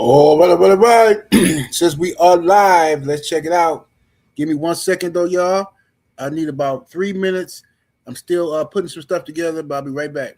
All right. Since we are live, let's check it out. Give me 1 second though, y'all. I need about 3 minutes. I'm still putting some stuff together, but I'll be right back.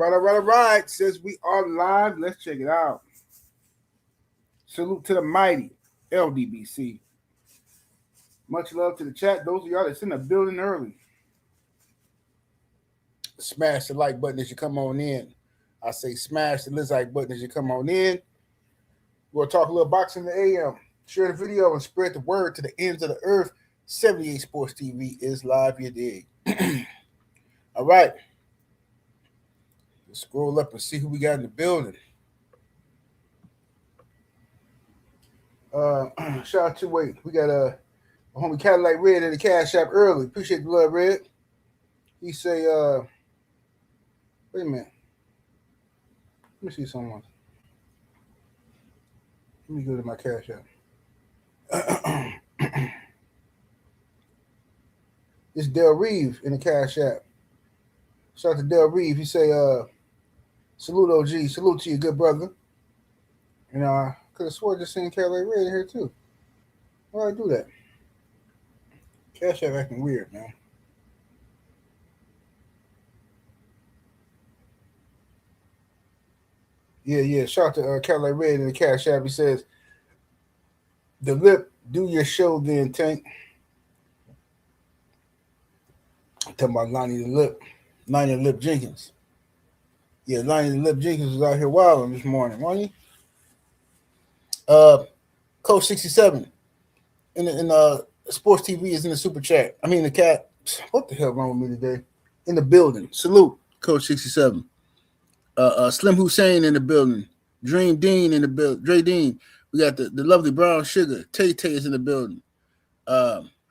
All right. Says we are live. Let's check it out. Salute to the mighty LDBC. Much love to the chat. Those of y'all that's in the building early. Smash the like button as you come on in. I say smash the like button as you come on in. We'll talk a little boxing in the AM. Share the video and spread the word to the ends of the earth. 78 Sports TV is live, you dig. All right. Let's scroll up and see who we got in the building. Shout out to we got homie Cadillac Red in the Cash App early. Appreciate the love, Red. He say, wait a minute. Let me see someone. Let me go to my Cash App. It's Del Reeve in the Cash App. Shout out to Del Reeve. He say, salute OG. Salute to you, good brother. And I could have swore just seen Cadillac Red in here too. Why did I do that? Cash App acting weird, man. Yeah. Shout out to Cadillac Red in the Cash App. He says, the lip, do your show then, Tank. I'm talking about Lonnie the Lip Jenkins. Yeah, Lonnie the Lip Jenkins was out here wilding this morning, wasn't he? Coach 67 in Sports TV is in the super chat. I mean the cat. What the hell wrong with me today? In the building. Salute, Coach 67. Slim Hussein in the building. Dream Dean in the building. Dre Dean. We got the lovely Brown Sugar. Tay is in the building.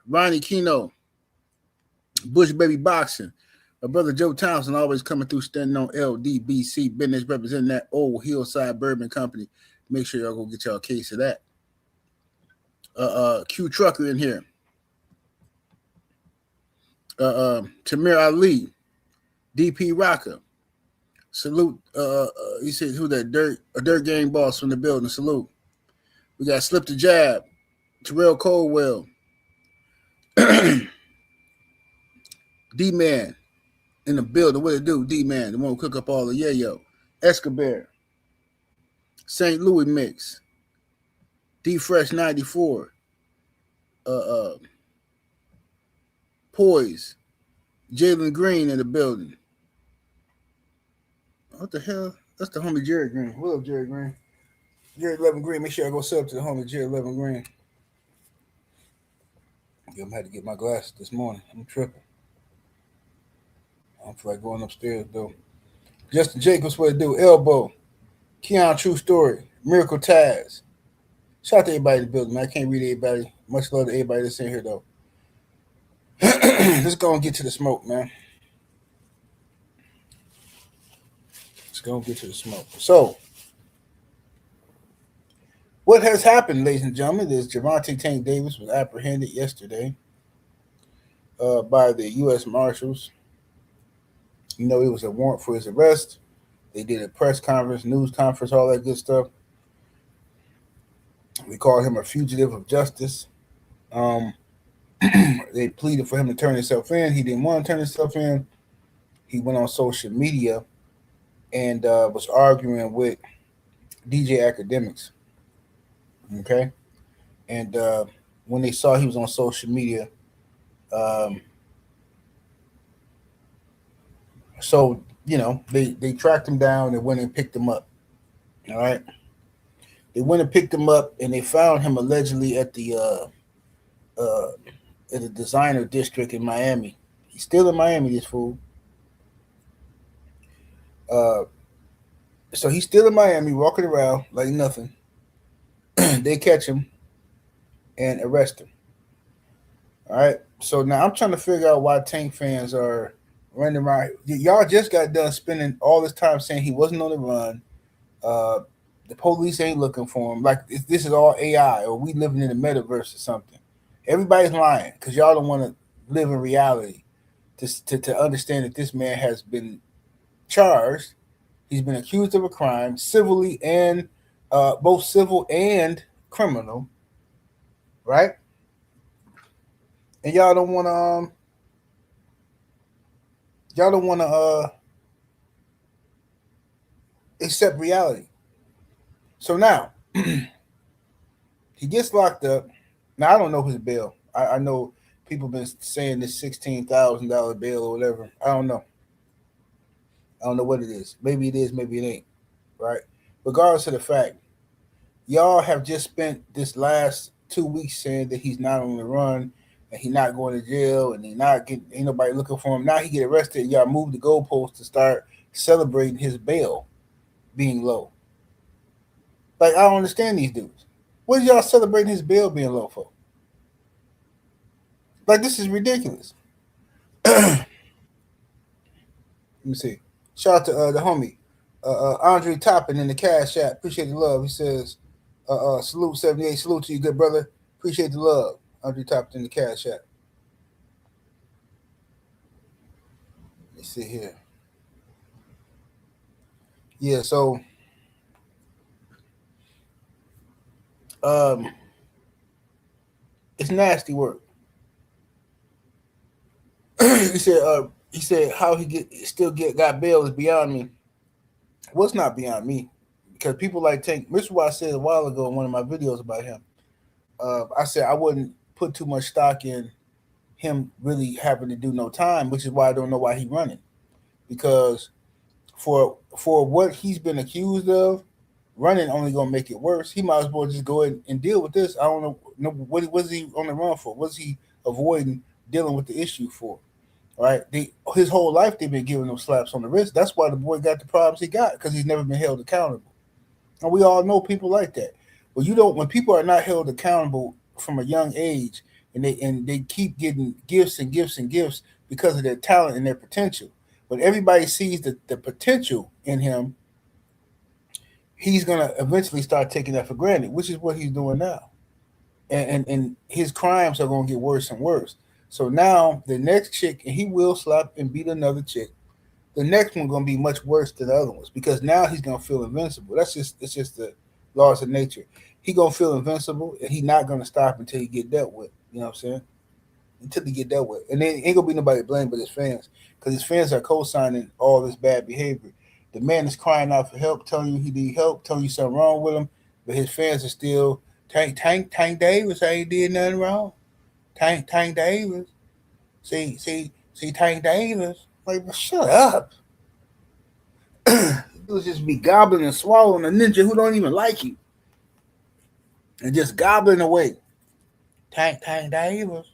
Ronnie Keno. Bush Baby Boxing. My brother Joe Townsend always coming through standing on LDBC business representing that old Hillside Bourbon Company. Make sure y'all go get y'all a case of that. Q Trucker in here. Tamir Ali. DP Rocker. Salute. He said who that dirt gang boss from the building. Salute. We got Slip the Jab. Terrell Colwell. D-Man in the building. What it do? D-Man. The one who cook up all the yayo. Escobar. St. Louis Mix. D-Fresh 94. Poise. Jalen Green in the building. What the hell? That's the homie Jared Green. What up, Jared Green? Jared 11 Green. Make sure I go sub to the homie Jared 11 Green. I'm gonna have to get my glasses this morning. I'm tripping. I don't feel like going upstairs though. Justin Jacobs, what it do? Elbow. Keon True Story. Miracle Taz. Shout out to everybody in the building, man. I can't read everybody. Much love to everybody that's in here though. Let's go and get to the smoke, man. Let's go and get to the smoke. So, what has happened, ladies and gentlemen, is Gervonta Tank Davis was apprehended yesterday by the U.S. Marshals. You know, it was a warrant for his arrest. They did a press conference, news conference, all that good stuff. We called him a fugitive of justice. They pleaded for him to turn himself in. He didn't want to turn himself in. He went on social media and was arguing with DJ Academics. Okay? And when they saw he was on social media, so, you know, they tracked him down and went and picked him up. All right? They went and picked him up, and they found him allegedly at the designer district in Miami. He's still in Miami, this fool. So he's still in Miami, walking around like nothing. They catch him and arrest him. All right. So now I'm trying to figure out why Tank fans are running around. Y'all just got done spending all this time saying he wasn't on the run. The police ain't looking for him. Like this is all AI, or we living in the metaverse or something. Everybody's lying because y'all don't want to live in reality to understand that this man has been charged. He's been accused of a crime, civilly and both civil and criminal, right? And y'all don't want to accept reality. So now he gets locked up. Now I don't know his bail. I know people been saying this $16,000 bail or whatever. I don't know. I don't know what it is. Maybe it is. Maybe it ain't. Right. Regardless of the fact, y'all have just spent this last 2 weeks saying that he's not on the run and he's not going to jail and he not getting ain't nobody looking for him. Now he get arrested. And y'all move the goalpost to start celebrating his bail being low. Like I don't understand these dudes. What is y'all celebrating his bail being low for? Like this is ridiculous. Let me see. Shout out to the homie Andre Toppin in the Cash App. Appreciate the love. He says, salute 78. Salute to you, good brother. Appreciate the love. Andre Toppin in the Cash App. Let's see here. Yeah, so um, it's nasty work. He said how got bail is beyond me. Well, it's not beyond me because people like Tank. This is what I said a while ago in one of my videos about him. I said I wouldn't put too much stock in him really having to do no time, which is why I don't know why he's running. Because for what he's been accused of, running only gonna make it worse. He might as well just go ahead and deal with this. I don't know what was he on the run for? Was he avoiding dealing with the issue for? Right? His whole life they've been giving him slaps on the wrist. That's why the boy got the problems he got because he's never been held accountable. And we all know people like that. Well, you don't when people are not held accountable from a young age and they keep getting gifts and gifts and gifts because of their talent and their potential. When everybody sees the potential in him, he's gonna eventually start taking that for granted, which is what he's doing now. And his crimes are gonna get worse and worse. So now the next chick, and he will slap and beat another chick. The next one gonna be much worse than the other ones because now he's gonna feel invincible. It's just the laws of nature. He gonna feel invincible, and he's not gonna stop until he get dealt with. You know what I'm saying? Until he get dealt with, and then ain't gonna be nobody to blame but his fans because his fans are co-signing all this bad behavior. The man is crying out for help, telling you he need help, telling you something wrong with him, but his fans are still Tank Davis ain't did nothing wrong. Tank Davis, see Tank Davis. Like, shut up. You'll just be gobbling and swallowing a ninja who don't even like you. And just gobbling away. Tank Davis.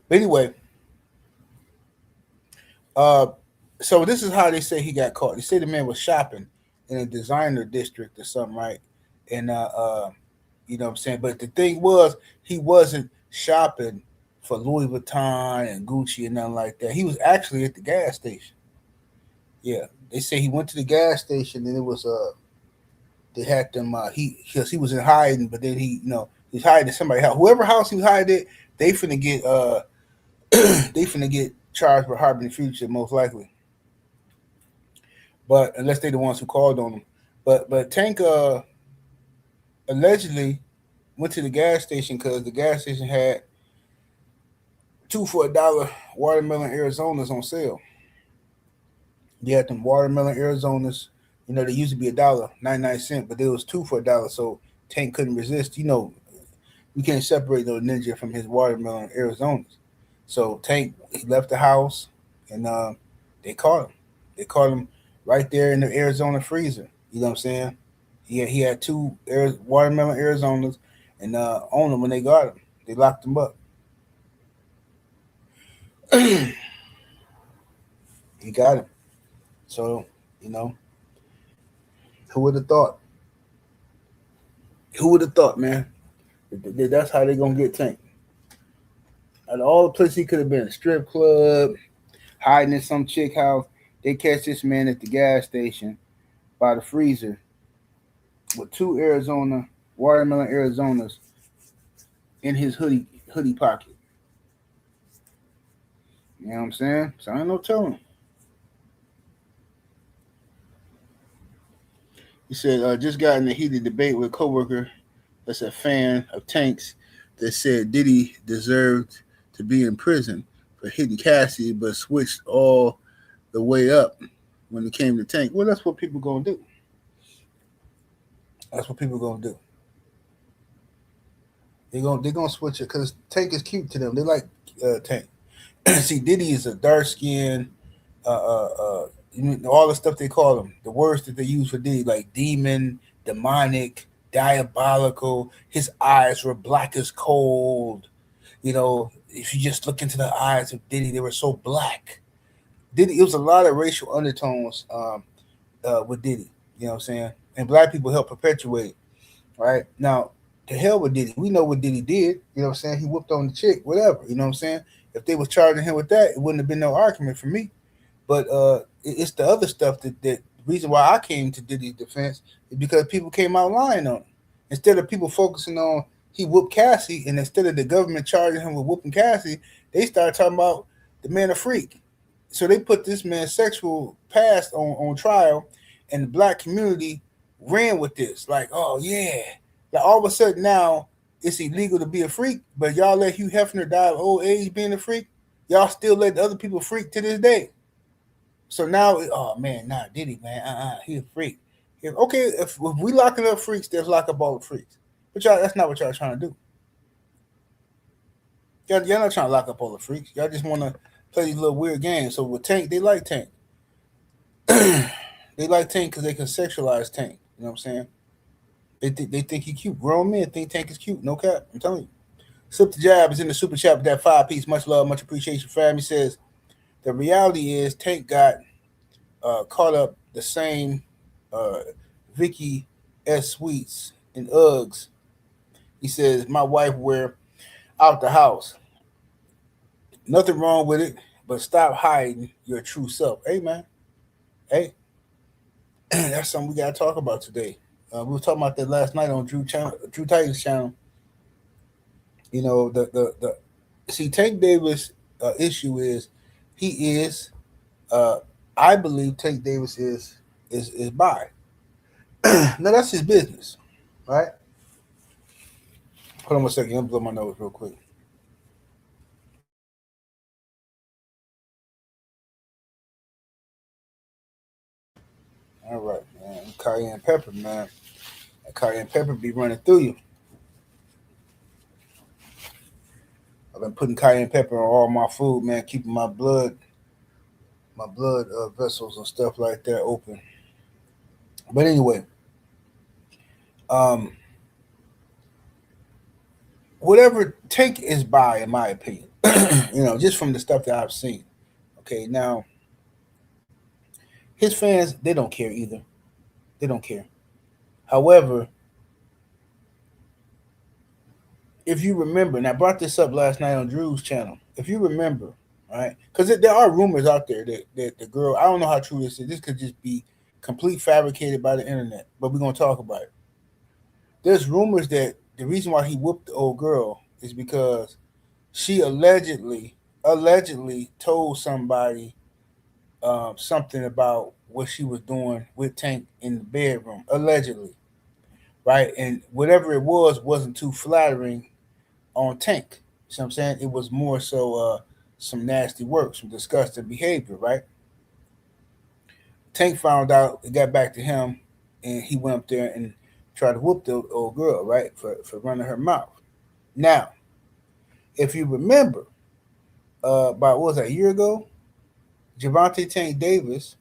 But anyway, so this is how they say he got caught. They say the man was shopping in a designer district or something, right? And you know what I'm saying? But the thing was, he wasn't shopping for Louis Vuitton and Gucci and nothing like that. He was actually at the gas station. Yeah, they say he went to the gas station and it was they had them because he was in hiding, but then he's hiding in somebody's house. Whoever house he was hiding at, they finna get they finna get charged with harboring fugitive most likely. But unless they're the ones who called on him. But Tank allegedly went to the gas station because the gas station had 2 for $1 watermelon Arizonas on sale. They had them watermelon Arizonas. You know, they used to be $1.99, but it was 2 for $1. So Tank couldn't resist. You know, you can't separate the ninja from his watermelon Arizonas. So Tank he left the house and they caught him. They caught him right there in the Arizona freezer. You know what I'm saying? He had 2 watermelon Arizonas and on him when they got him. They locked him up. He got him. So, you know, who would have thought? Who would have thought, man? That's how they gonna get Tank. Out of all the places he could have been, a strip club, hiding in some chick house, they catch this man at the gas station by the freezer with 2 watermelon Arizonas in his hoodie pocket. You know what I'm saying? So I ain't no telling. He said, just got in a heated debate with a coworker that's a fan of Tank's that said Diddy deserved to be in prison for hitting Cassie, but switched all the way up when it came to Tank. Well, that's what people gonna do. That's what people gonna do. They're gonna switch it because Tank is cute to them. They like Tank. See, Diddy is a dark skinned, all the stuff they call him, the words that they use for Diddy, like demon, demonic, diabolical. His eyes were black as cold. If you just look into the eyes of Diddy, they were so black. Diddy, it was a lot of racial undertones with Diddy. You know what I'm saying? And black people helped perpetuate it. Right now, to hell with Diddy. We know what Diddy did. You know what I'm saying? He whooped on the chick, whatever. You know what I'm saying? If they was charging him with that, it wouldn't have been no argument for me. But it's the other stuff that the reason why I came to Diddy's defense is because people came out lying on him. Instead of people focusing on he whooped Cassie, and instead of the government charging him with whooping Cassie, they started talking about the man a freak. So they put this man's sexual past on trial, and the black community ran with this. Like, oh yeah. Like all of a sudden now it's illegal to be a freak, but y'all let Hugh Hefner die of old age being a freak. Y'all still let the other people freak to this day. So now, oh man, nah, Diddy, man, he a freak. Okay, if we locking up freaks, there's lock up all the freaks. But y'all, that's not what y'all trying to do. Y'all not trying to lock up all the freaks. Y'all just want to play these little weird games. So with Tank, they like Tank. They like Tank because they can sexualize Tank. You know what I'm saying? They think he cute. Grown men think Tank is cute. No cap. I'm telling you. Slip the Jab is in the super chat with that 5-piece. Much love, much appreciation. Family says the reality is Tank got caught up the same Vicky S. Sweets and Uggs. He says my wife wear out the house. Nothing wrong with it, but stop hiding your true self. Hey man, hey, that's something we gotta talk about today. We were talking about that last night on Drew Titan's channel. You know, the see Tank Davis issue is he is I believe Tank Davis is bi. Now that's his business, right? Hold on 1 second. Let me blow my nose real quick. All right, man. Cayenne pepper, man. That cayenne pepper be running through you. I've been putting cayenne pepper on all my food, man, keeping my blood vessels and stuff like that open. But anyway, whatever Tank is by, in my opinion, just from the stuff that I've seen. Okay, now his fans, they don't care either. They don't care. However, if you remember, and I brought this up last night on Drew's channel, if you remember, right, because there are rumors out there that the girl, I don't know how true this is. This could just be complete fabricated by the internet, but we're going to talk about it. There's rumors that the reason why he whooped the old girl is because she allegedly told somebody something about what she was doing with Tank in the bedroom, allegedly, right? And whatever it wasn't too flattering on Tank. You know what I'm saying? It was more so some nasty work, some disgusting behavior, right? Tank found out, it got back to him, and he went up there and tried to whoop the old girl, right, for running her mouth. Now, if you remember, about what was that, a year ago, Gervonta Tank Davis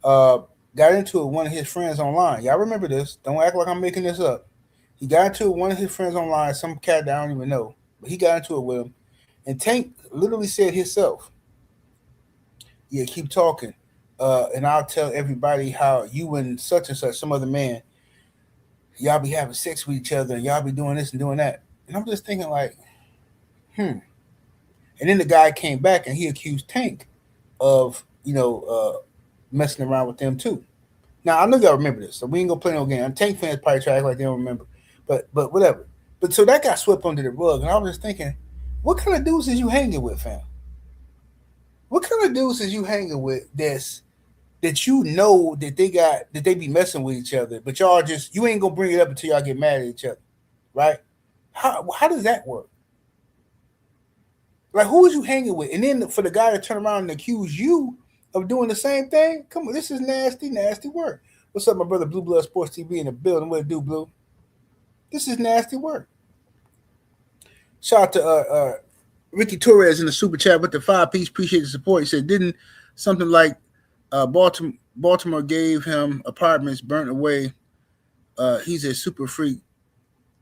got into it with one of his friends online. Y'all remember this? Don't act like I'm making this up. He got into it with one of his friends online, some cat that I don't even know, but he got into it with him. And Tank literally said himself, yeah, keep talking, and I'll tell everybody how you and such, some other man, y'all be having sex with each other, and y'all be doing this and doing that. And I'm just thinking like, And then the guy came back and he accused Tank of, messing around with them too. Now I know y'all remember this, so we ain't gonna play no game. Tank fans probably try to act like they don't remember, but whatever. But so that got swept under the rug, and I was just thinking, what kind of dudes is you hanging with, fam? What kind of dudes is you hanging with that you know that they be messing with each other, but y'all just, you ain't gonna bring it up until y'all get mad at each other, right? How does that work? Like, who is you hanging with? And then for the guy to turn around and accuse you of doing the same thing? Come on, this is nasty, nasty work. What's up, my brother Blue Blood Sports TV in the building? What it do, Blue? This is nasty work. Shout out to Ricky Torres in the super chat with the 5 piece. Appreciate the support. He said, didn't something like Baltimore gave him apartments burnt away? He's a super freak.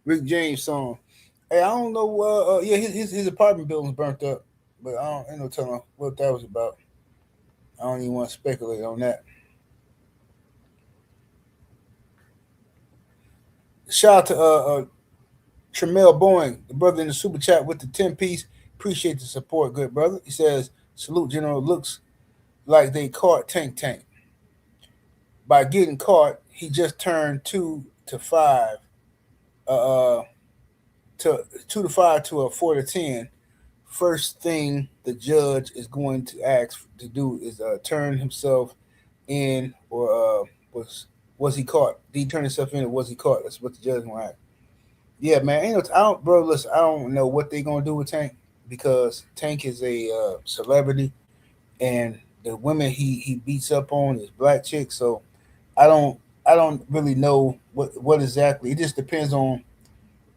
Rick James song. Hey, I don't know. Yeah, his apartment building's burnt up, but I don't ain't no telling what that was about. I don't even want to speculate on that. Shout out to Tremel Boeing, the brother in the super chat with the 10 piece. Appreciate the support, good brother. He says, salute General. Looks like they caught Tank. By getting caught, he just turned 2 to 5, uh, to 2 to 5 to a 4 to 10. First thing the judge is going to ask to do is turn himself in, or was he caught? Did he turn himself in, or was he caught? That's what the judge want to ask. Yeah, man. Ain't no, I don't, bro. Listen, I don't know what they're gonna do with Tank because Tank is a celebrity, and the women he beats up on is black chicks. So I don't I don't really know what exactly. It just depends on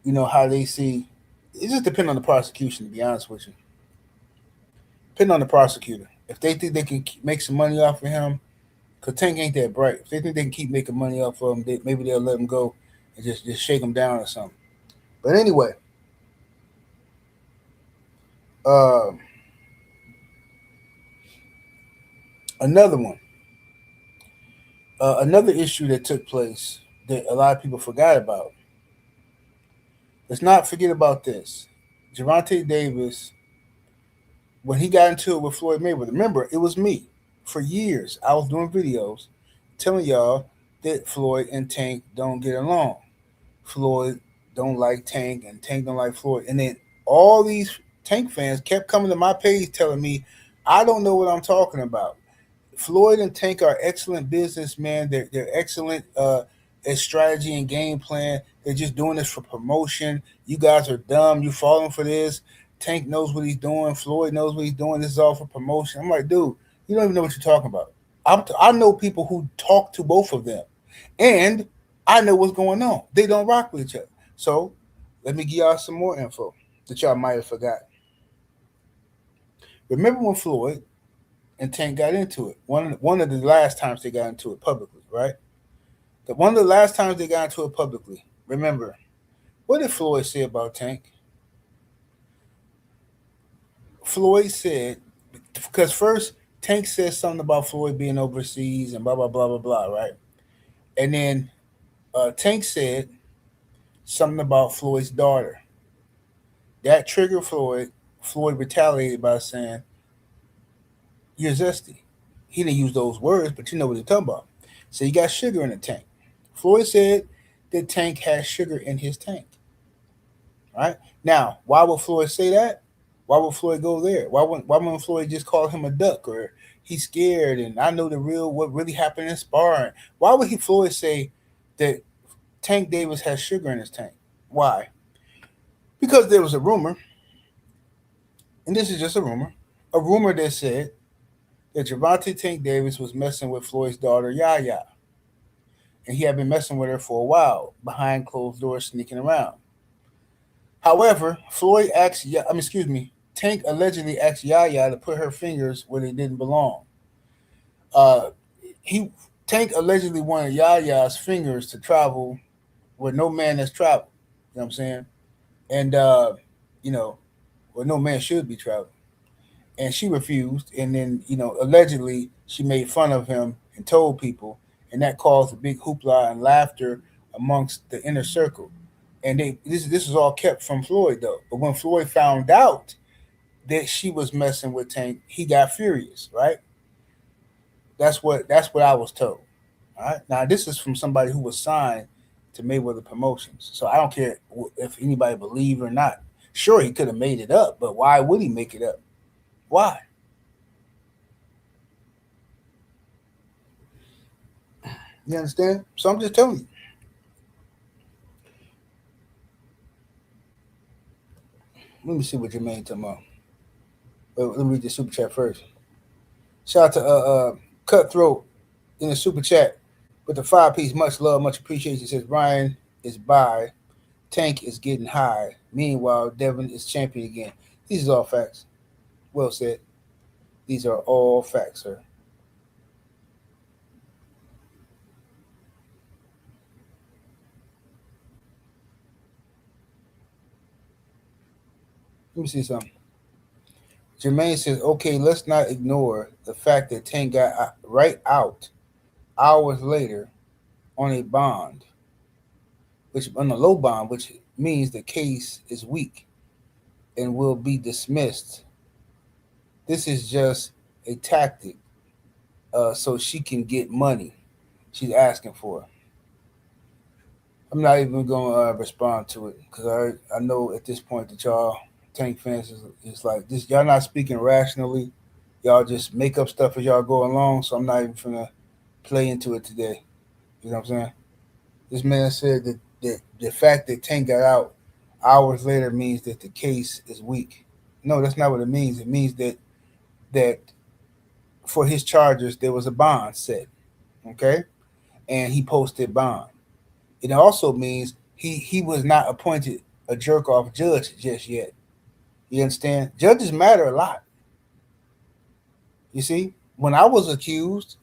how they see. It just depends on the prosecution. To be honest with you, depend on the prosecutor. If they think they can make some money off of him, because Tank ain't that bright. If they think they can keep making money off of him, maybe they'll let him go and just shake him down or something. But anyway, uh, another one, another issue that took place that a lot of people forgot about. Let's not forget about this. Gervonta Davis, when he got into it with Floyd Mayweather, remember, it was me. For years, I was doing videos telling y'all that Floyd and Tank don't get along. Floyd don't like Tank, and Tank don't like Floyd. And then all these Tank fans kept coming to my page telling me, I don't know what I'm talking about. Floyd and Tank are excellent businessmen. They're excellent at strategy and game plan. They're just doing this for promotion. You guys are dumb. You falling for this. Tank knows what he's doing. Floyd knows what he's doing. This is all for promotion. I'm like, dude, you don't even know what you're talking about. I know people who talk to both of them, and I know what's going on. They don't rock with each other. So let me give y'all some more info that y'all might have forgot. Remember when Floyd and Tank got into it? One of the last times they got into it publicly, right? One of the last times they got into it publicly. Remember, what did Floyd say about Tank? Floyd said, because first Tank said something about Floyd being overseas and blah blah blah blah blah, right? And then Tank said something about Floyd's daughter. That triggered Floyd. Floyd retaliated by saying, "You're zesty." He didn't use those words, but you know what he's talking about. So you got sugar in the tank. Floyd said that Tank has sugar in his tank. Right? Now, why would Floyd say that? Why would Floyd go there? Why wouldn't Floyd just call him a duck, or he's scared and I know what really happened in sparring? Why would Floyd say that Tank Davis has sugar in his tank? Why? Because there was a rumor, and this is just a rumor that said that Gervonta Tank Davis was messing with Floyd's daughter Yaya, and he had been messing with her for a while behind closed doors, sneaking around. However, Tank allegedly asked Yaya to put her fingers where they didn't belong. Uh, he Tank allegedly wanted Yaya's fingers to travel where no man has traveled. You know what I'm saying? And you know, where no man should be traveling. And she refused. And then, allegedly she made fun of him and told people, and that caused a big hoopla and laughter amongst the inner circle. And this was all kept from Floyd though. But when Floyd found out that she was messing with Tank, he got furious, right? That's what I was told. All right. Now this is from somebody who was signed to Mayweather Promotions, so I don't care if anybody believe or not. Sure, he could have made it up, but why would he make it up? Why? You understand? So I'm just telling you. Let me see what Jermaine talking about. Let me read the super chat first. Shout out to Cutthroat in the super chat with the 5 piece. Much love, much appreciation. It says Brian is by, Tank is getting high. Meanwhile, Devin is champion again. These are all facts. Well said. These are all facts, sir. Let me see something. Jermaine says, okay, let's not ignore the fact that Tank got right out hours later on a bond, which on a low bond, which means the case is weak and will be dismissed. This is just a tactic, so she can get money she's asking for. I'm not even going to respond to it because I know at this point that y'all Tank fans is like this. Y'all not speaking rationally. Y'all just make up stuff as y'all go along. So I'm not even gonna play into it today. You know what I'm saying? This man said that the fact that Tank got out hours later means that the case is weak. No, that's not what it means. It means that for his charges there was a bond set. Okay, and he posted bond. It also means he was not appointed a jerk off judge just yet. You understand? Judges matter a lot. You see, when I was accused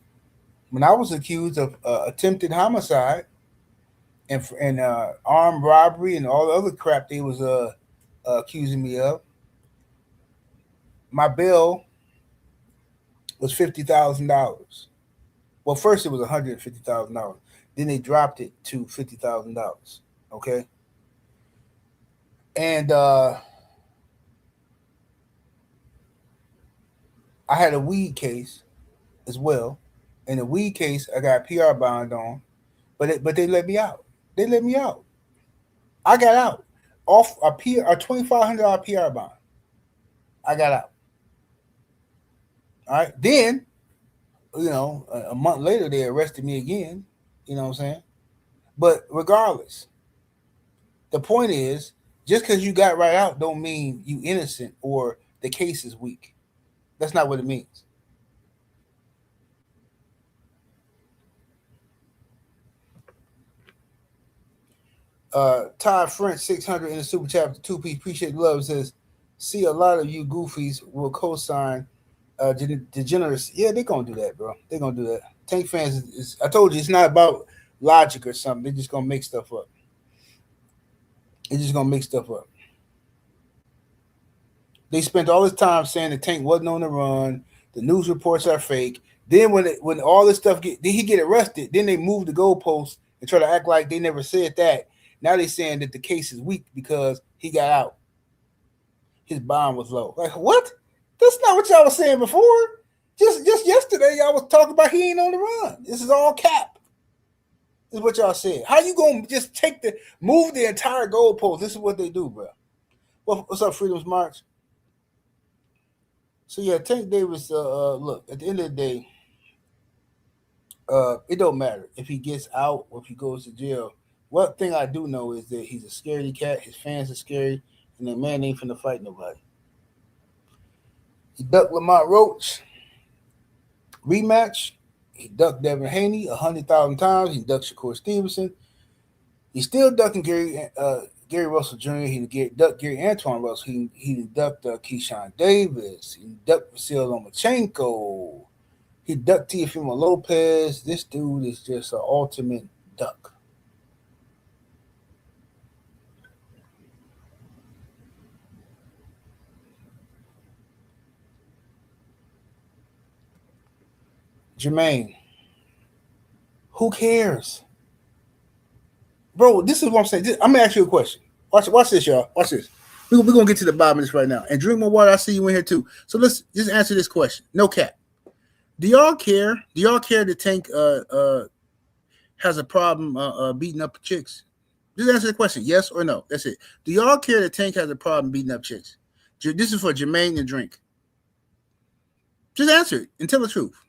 of attempted homicide and armed robbery and all the other crap they was accusing me of, my bail was $50,000. Well, first it was $150,000. Then they dropped it to $50,000. Okay, and I had a weed case as well. In the weed case, I got a PR bond on, but they let me out. They let me out. I got out off a $2,500 PR bond. I got out. All right. Then a month later they arrested me again. You know what I'm saying? But regardless, the point is, just because you got right out don't mean you innocent or the case is weak. That's not what it means. Todd French 600 in the super chat, 2 piece. Appreciate the love. Says, see a lot of you goofies will co-sign degeneracy. Yeah, they're gonna do that, bro. They're gonna do that. Tank fans I told you it's not about logic or something. They're just gonna make stuff up. They're just gonna make stuff up. They spent all this time saying the Tank wasn't on the run. The news reports are fake. Then when all this stuff then he get arrested. Then they move the goalposts and try to act like they never said that. Now they saying that the case is weak because he got out. His bond was low. Like what? That's not what y'all was saying before. Just yesterday, y'all was talking about he ain't on the run. This is all cap. This is what y'all said. How you gonna just move the entire goalpost? This is what they do, bro. What's up, Freedom's March? So yeah, Tank Davis. Look, at the end of the day, it don't matter if he gets out or if he goes to jail. One thing I do know is that he's a scaredy cat. His fans are scary, and that man ain't finna fight nobody. He ducked Lamont Roach rematch. He ducked Devin Haney 100,000 times. He ducked Shakur Stevenson. He's still ducking Gary Russell Jr. He ducked Gary Antoine Russell. He ducked Keyshawn Davis. He ducked Vasil Lomachenko. He ducked Teofimo Lopez. This dude is just an ultimate duck. Jermaine, who cares? Bro, this is what I'm saying. I'm going to ask you a question. Watch this, y'all. Watch this. We're going to get to the bottom of this right now. And drink more water. I see you in here, too. So let's just answer this question. No cap. Do y'all care? Do y'all care that Tank has a problem beating up chicks? Just answer the question. Yes or no. That's it. Do y'all care that Tank has a problem beating up chicks? This is for Jermaine and Drink. Just answer it and tell the truth.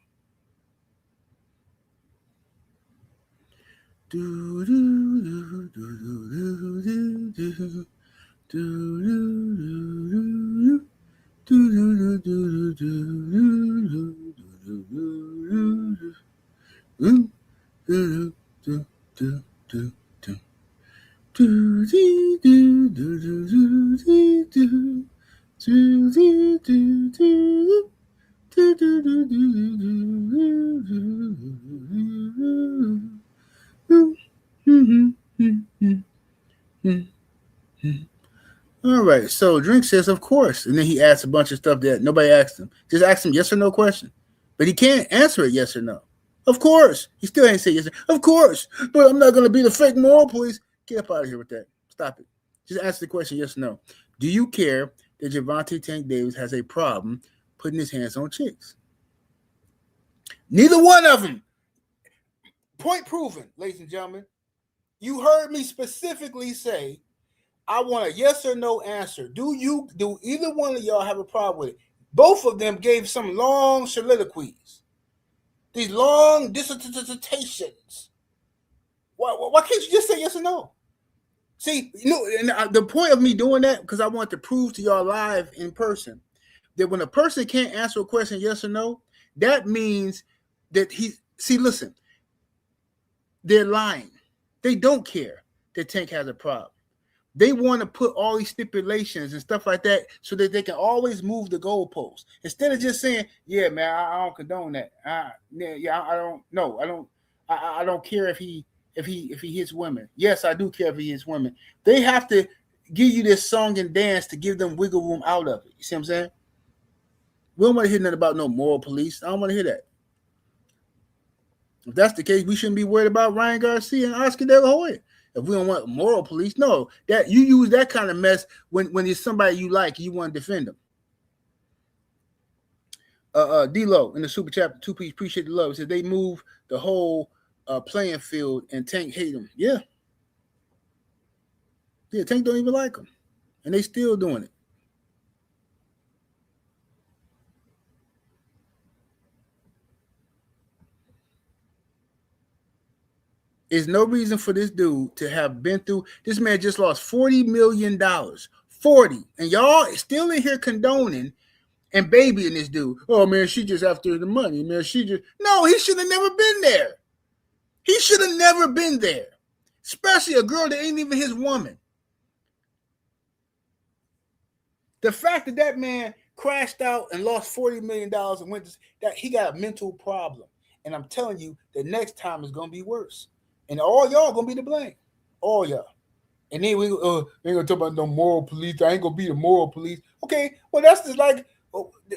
All right, so Drink says, of course. And then he asks a bunch of stuff that nobody asked him. Just ask him yes or no question. But he can't answer it yes or no. Of course. He still ain't say yes. Of course. But I'm not going to be the fake moral police. Get up out of here with that. Stop it. Just answer the question yes or no. Do you care that Gervonta Tank Davis has a problem putting his hands on chicks? Neither one of them. Point proven, ladies and gentlemen. You heard me specifically say, I want a yes or no answer. Do either one of y'all have a problem with it? Both of them gave some long soliloquies. These long dissertations. Why can't you just say yes or no? See, and the point of me doing that, because I want to prove to y'all live in person, that when a person can't answer a question yes or no, that means that listen, they're lying. They don't care that Tank has a problem. They want to put all these stipulations and stuff like that so that they can always move the goalposts instead of just saying, "Yeah, man, I don't condone that. I don't. No, I don't care if he hits women. Yes, I do care if he hits women. They have to give you this song and dance to give them wiggle room out of it. You see what I'm saying? We don't want to hear nothing about no moral police. I don't want to hear that. If that's the case, we shouldn't be worried about Ryan Garcia and Oscar De La Hoya. If we don't want moral police, no, that you use that kind of mess when it's somebody you like, you want to defend them. D-Lo in the super chat, 2-piece, appreciate the love. It says they move the whole playing field and Tank hate them. Yeah, Tank don't even like them, and they still doing it. There's no reason for this dude to have been through. This man just lost $40 million. 40. And y'all still in here condoning and babying this dude. Oh, man, she just after the money. Man, No, he should have never been there. He should have never been there. Especially a girl that ain't even his woman. The fact that man crashed out and lost $40 million and went to that, he got a mental problem. And I'm telling you, the next time is going to be worse. And all y'all gonna be to blame. All y'all. And then we ain't gonna talk about no moral police. I ain't gonna be the moral police. Okay, well that's just like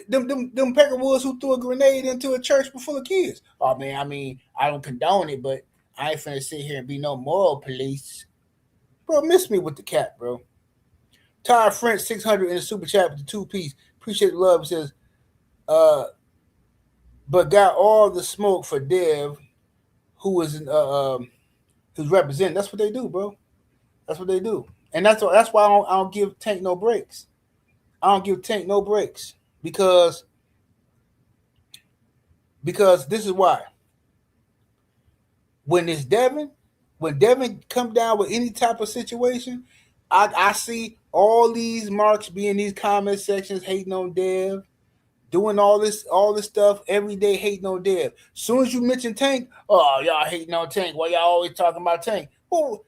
them Peckerwoods who threw a grenade into a church full of kids. Oh man, I mean, I don't condone it, but I ain't finna sit here and be no moral police. Bro, miss me with the cat, bro. Ty French 600 in the super chat with the 2-piece. Appreciate the love. It says, but got all the smoke for Dev, who was who's representing. That's what they do, bro. That's what they do. And that's why I don't give Tank no breaks. I don't give Tank no breaks because this is why. When Devin come down with any type of situation, I see all these marks be in these comment sections hating on Dev, doing all this stuff every day, hating on Dev. Soon as you mention Tank, oh, y'all hating on Tank. Why y'all always talking about Tank? Well,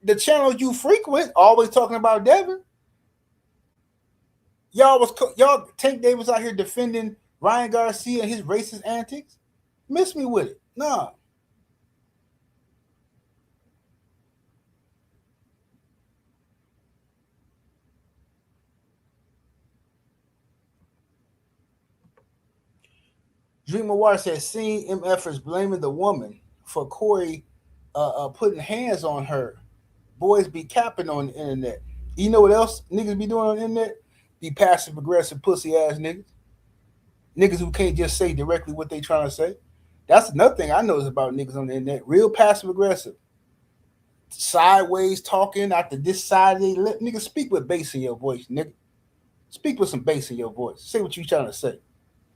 the channels you frequent always talking about Devin. Y'all Tank Davis out here defending Ryan Garcia and his racist antics. Miss me with it. Nah. Dreamer Water says, seeing MF is blaming the woman for Corey putting hands on her. Boys be capping on the internet. You know what else niggas be doing on the internet? Be passive aggressive pussy ass niggas. Niggas who can't just say directly what they trying to say. That's another thing I notice about niggas on the internet. Real passive aggressive. Sideways talking after this side of they lip. Nigga, speak with bass in your voice, nigga. Speak with some bass in your voice. Say what you trying to say.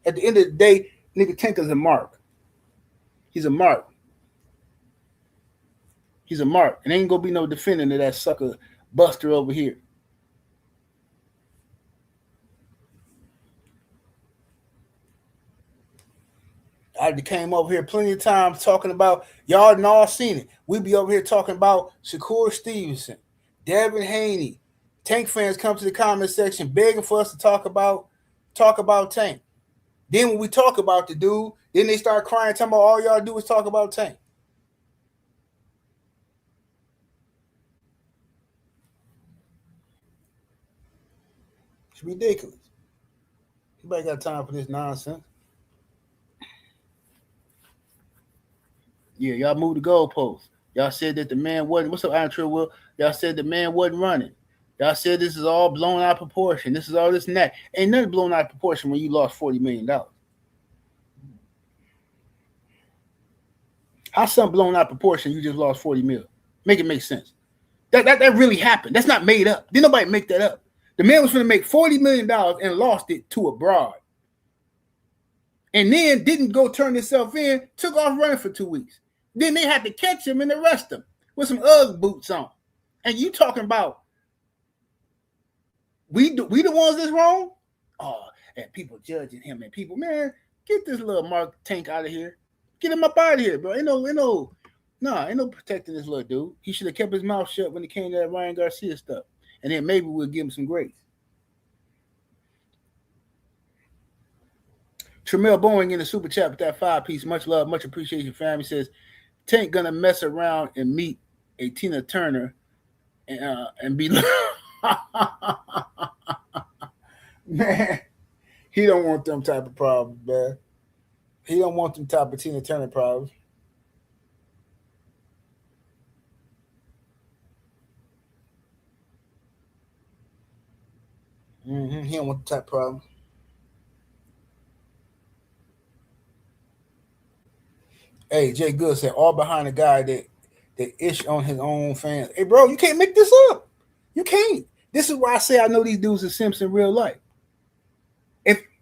At the end of the day, nigga, Tank is a mark. He's a mark. He's a mark. And ain't gonna be no defending of that sucker Buster over here. I came over here plenty of times talking about, y'all all seen it. We be over here talking about Shakur Stevenson, Devin Haney, Tank fans come to the comment section begging for us to talk about Tank. Then when we talk about the dude, then they start crying, talking about all y'all do is talk about Tank. It's ridiculous. Nobody got time for this nonsense. Yeah, y'all moved the goalposts. Y'all said that the man wasn't. What's up, Andrew Will? Y'all said the man wasn't running. Y'all said this is all blown out of proportion. This is all this and that. Ain't nothing blown out of proportion when you lost $40 million. How something blown out of proportion? You just lost 40 mil. Make it make sense. That really happened. That's not made up. Didn't nobody make that up. The man was going to make $40 million and lost it to a broad. And then didn't go turn himself in, took off running for 2 weeks. Then they had to catch him and arrest him with some Ugg boots on. And you talking about we the ones that's wrong? Oh, and people judging him and people, man, get this little Mark Tank out of here. Get him up out of here, bro. Ain't no protecting this little dude. He should have kept his mouth shut when it came to that Ryan Garcia stuff. And then maybe we'll give him some grace. Tremel Boeing in the super chat with that 5-piece. Much love, much appreciation, family. Says Tank gonna mess around and meet a Tina Turner and be man, he don't want them type of problems, man. He don't want them type of Tina Turner problems. He don't want the type of problem. Hey, Jay Good said all behind a guy that ish on his own fans. Hey, bro, you can't make this up. You can't. This is why I say I know these dudes are simps in real life.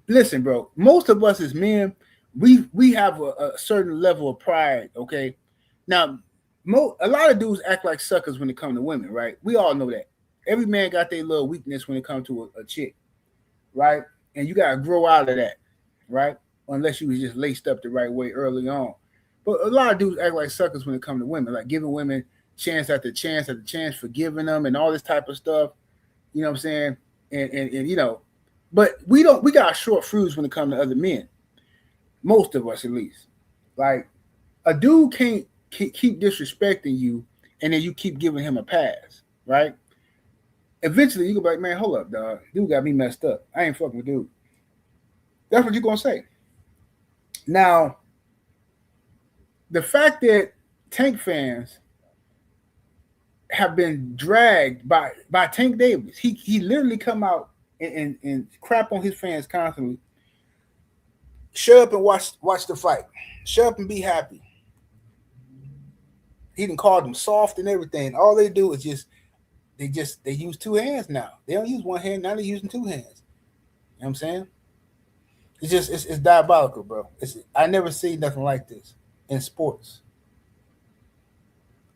Listen, bro, most of us as men, we have a certain level of pride. Okay, now a lot of dudes act like suckers when it comes to women, right? We all know that. Every man got their little weakness when it comes to a chick, right? And you gotta grow out of that, right? Unless you was just laced up the right way early on. But a lot of dudes act like suckers when it comes to women, like giving women chance after chance after chance, forgiving them and all this type of stuff. You know what I'm saying? And you know, but we got short fuse when it comes to other men. Most of us, at least. Like a dude can't keep disrespecting you, and then you keep giving him a pass, right? Eventually, you go back, man, hold up, dog. Dude got me messed up. I ain't fucking with dude. That's what you're gonna say. Now, the fact that Tank fans have been dragged by Tank Davis, he literally come out and crap on his fans constantly. Shut up and watch the fight. Shut up and be happy. He done called them soft and everything. All they do is they use two hands now. They don't use one hand, now they're using two hands. You know what I'm saying? It's diabolical, bro. I never see nothing like this in sports.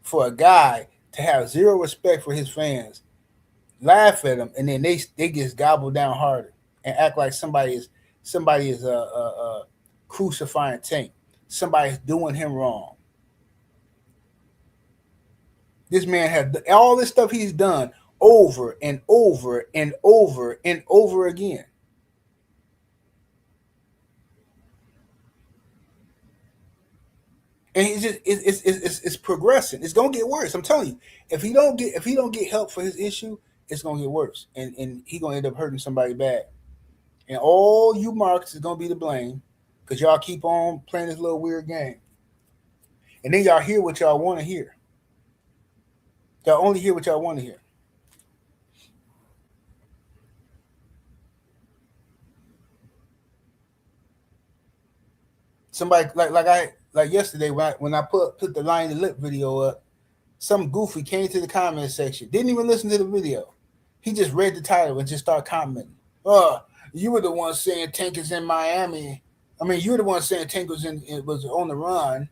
For a guy to have zero respect for his fans, laugh at them, and then they get gobbled down harder and act like somebody is crucifying Tank. Somebody's doing him wrong. This man had all this stuff he's done over and over and over and over again. And it's progressing. It's gonna get worse. I'm telling you. If he don't get help for his issue, it's gonna get worse. And he's gonna end up hurting somebody bad. And all you marks is gonna be to blame because y'all keep on playing this little weird game. And then y'all hear what y'all want to hear. Y'all only hear what y'all want to hear. Somebody like yesterday when I put the line the lip video up, some goofy came to the comment section, didn't even listen to the video. He just read the title and just started commenting. Oh, you were the one saying Tank is in Miami. I mean, you were the one saying Tank was on the run.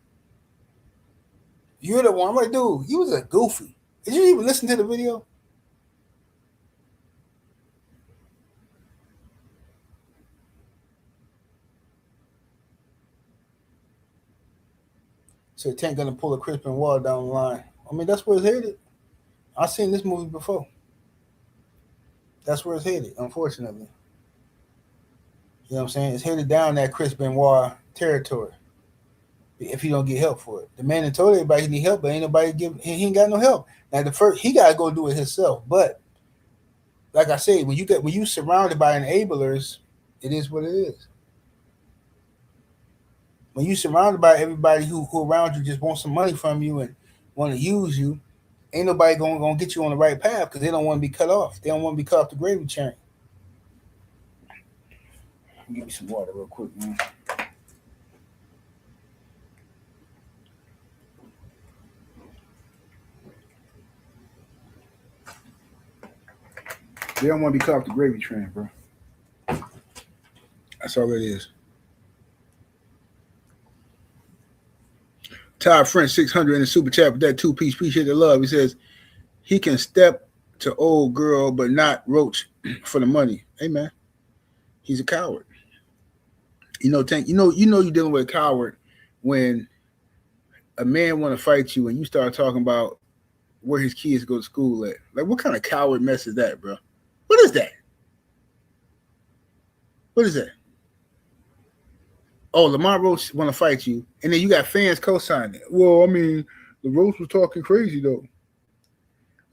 You're the one. I'm like, dude, you was a goofy. Did you even listen to the video? So Tank gonna pull a Crispin Wall down the line. I mean, that's where it's headed. I've seen this movie before. That's where it's headed, unfortunately. You know what I'm saying? It's headed down that Chris Benoit territory if he don't get help for it. The man that told everybody he need help, but ain't nobody give. He ain't got no help. Now the first he got to go do it himself. But like I said, when you surrounded by enablers, it is what it is. When you surrounded by everybody who around you just want some money from you and want to use you, ain't nobody gonna get you on the right path because they don't want to be cut off. They don't want to be cut off the gravy train. Give me some water real quick, man. They don't want to be cut off the gravy train, bro. That's all it is. Todd French 600 in the super chat with that 2-piece. Appreciate the love. He says he can step to old girl, but not Roach for the money. Hey man, he's a coward. You know, Tank. You know you're dealing with a coward when a man want to fight you and you start talking about where his kids go to school at. Like, what kind of coward mess is that, bro? What is that? What is that? Oh, Lamar Roach want to fight you, and then you got fans co-signing it. Well, I mean, the Roach was talking crazy though.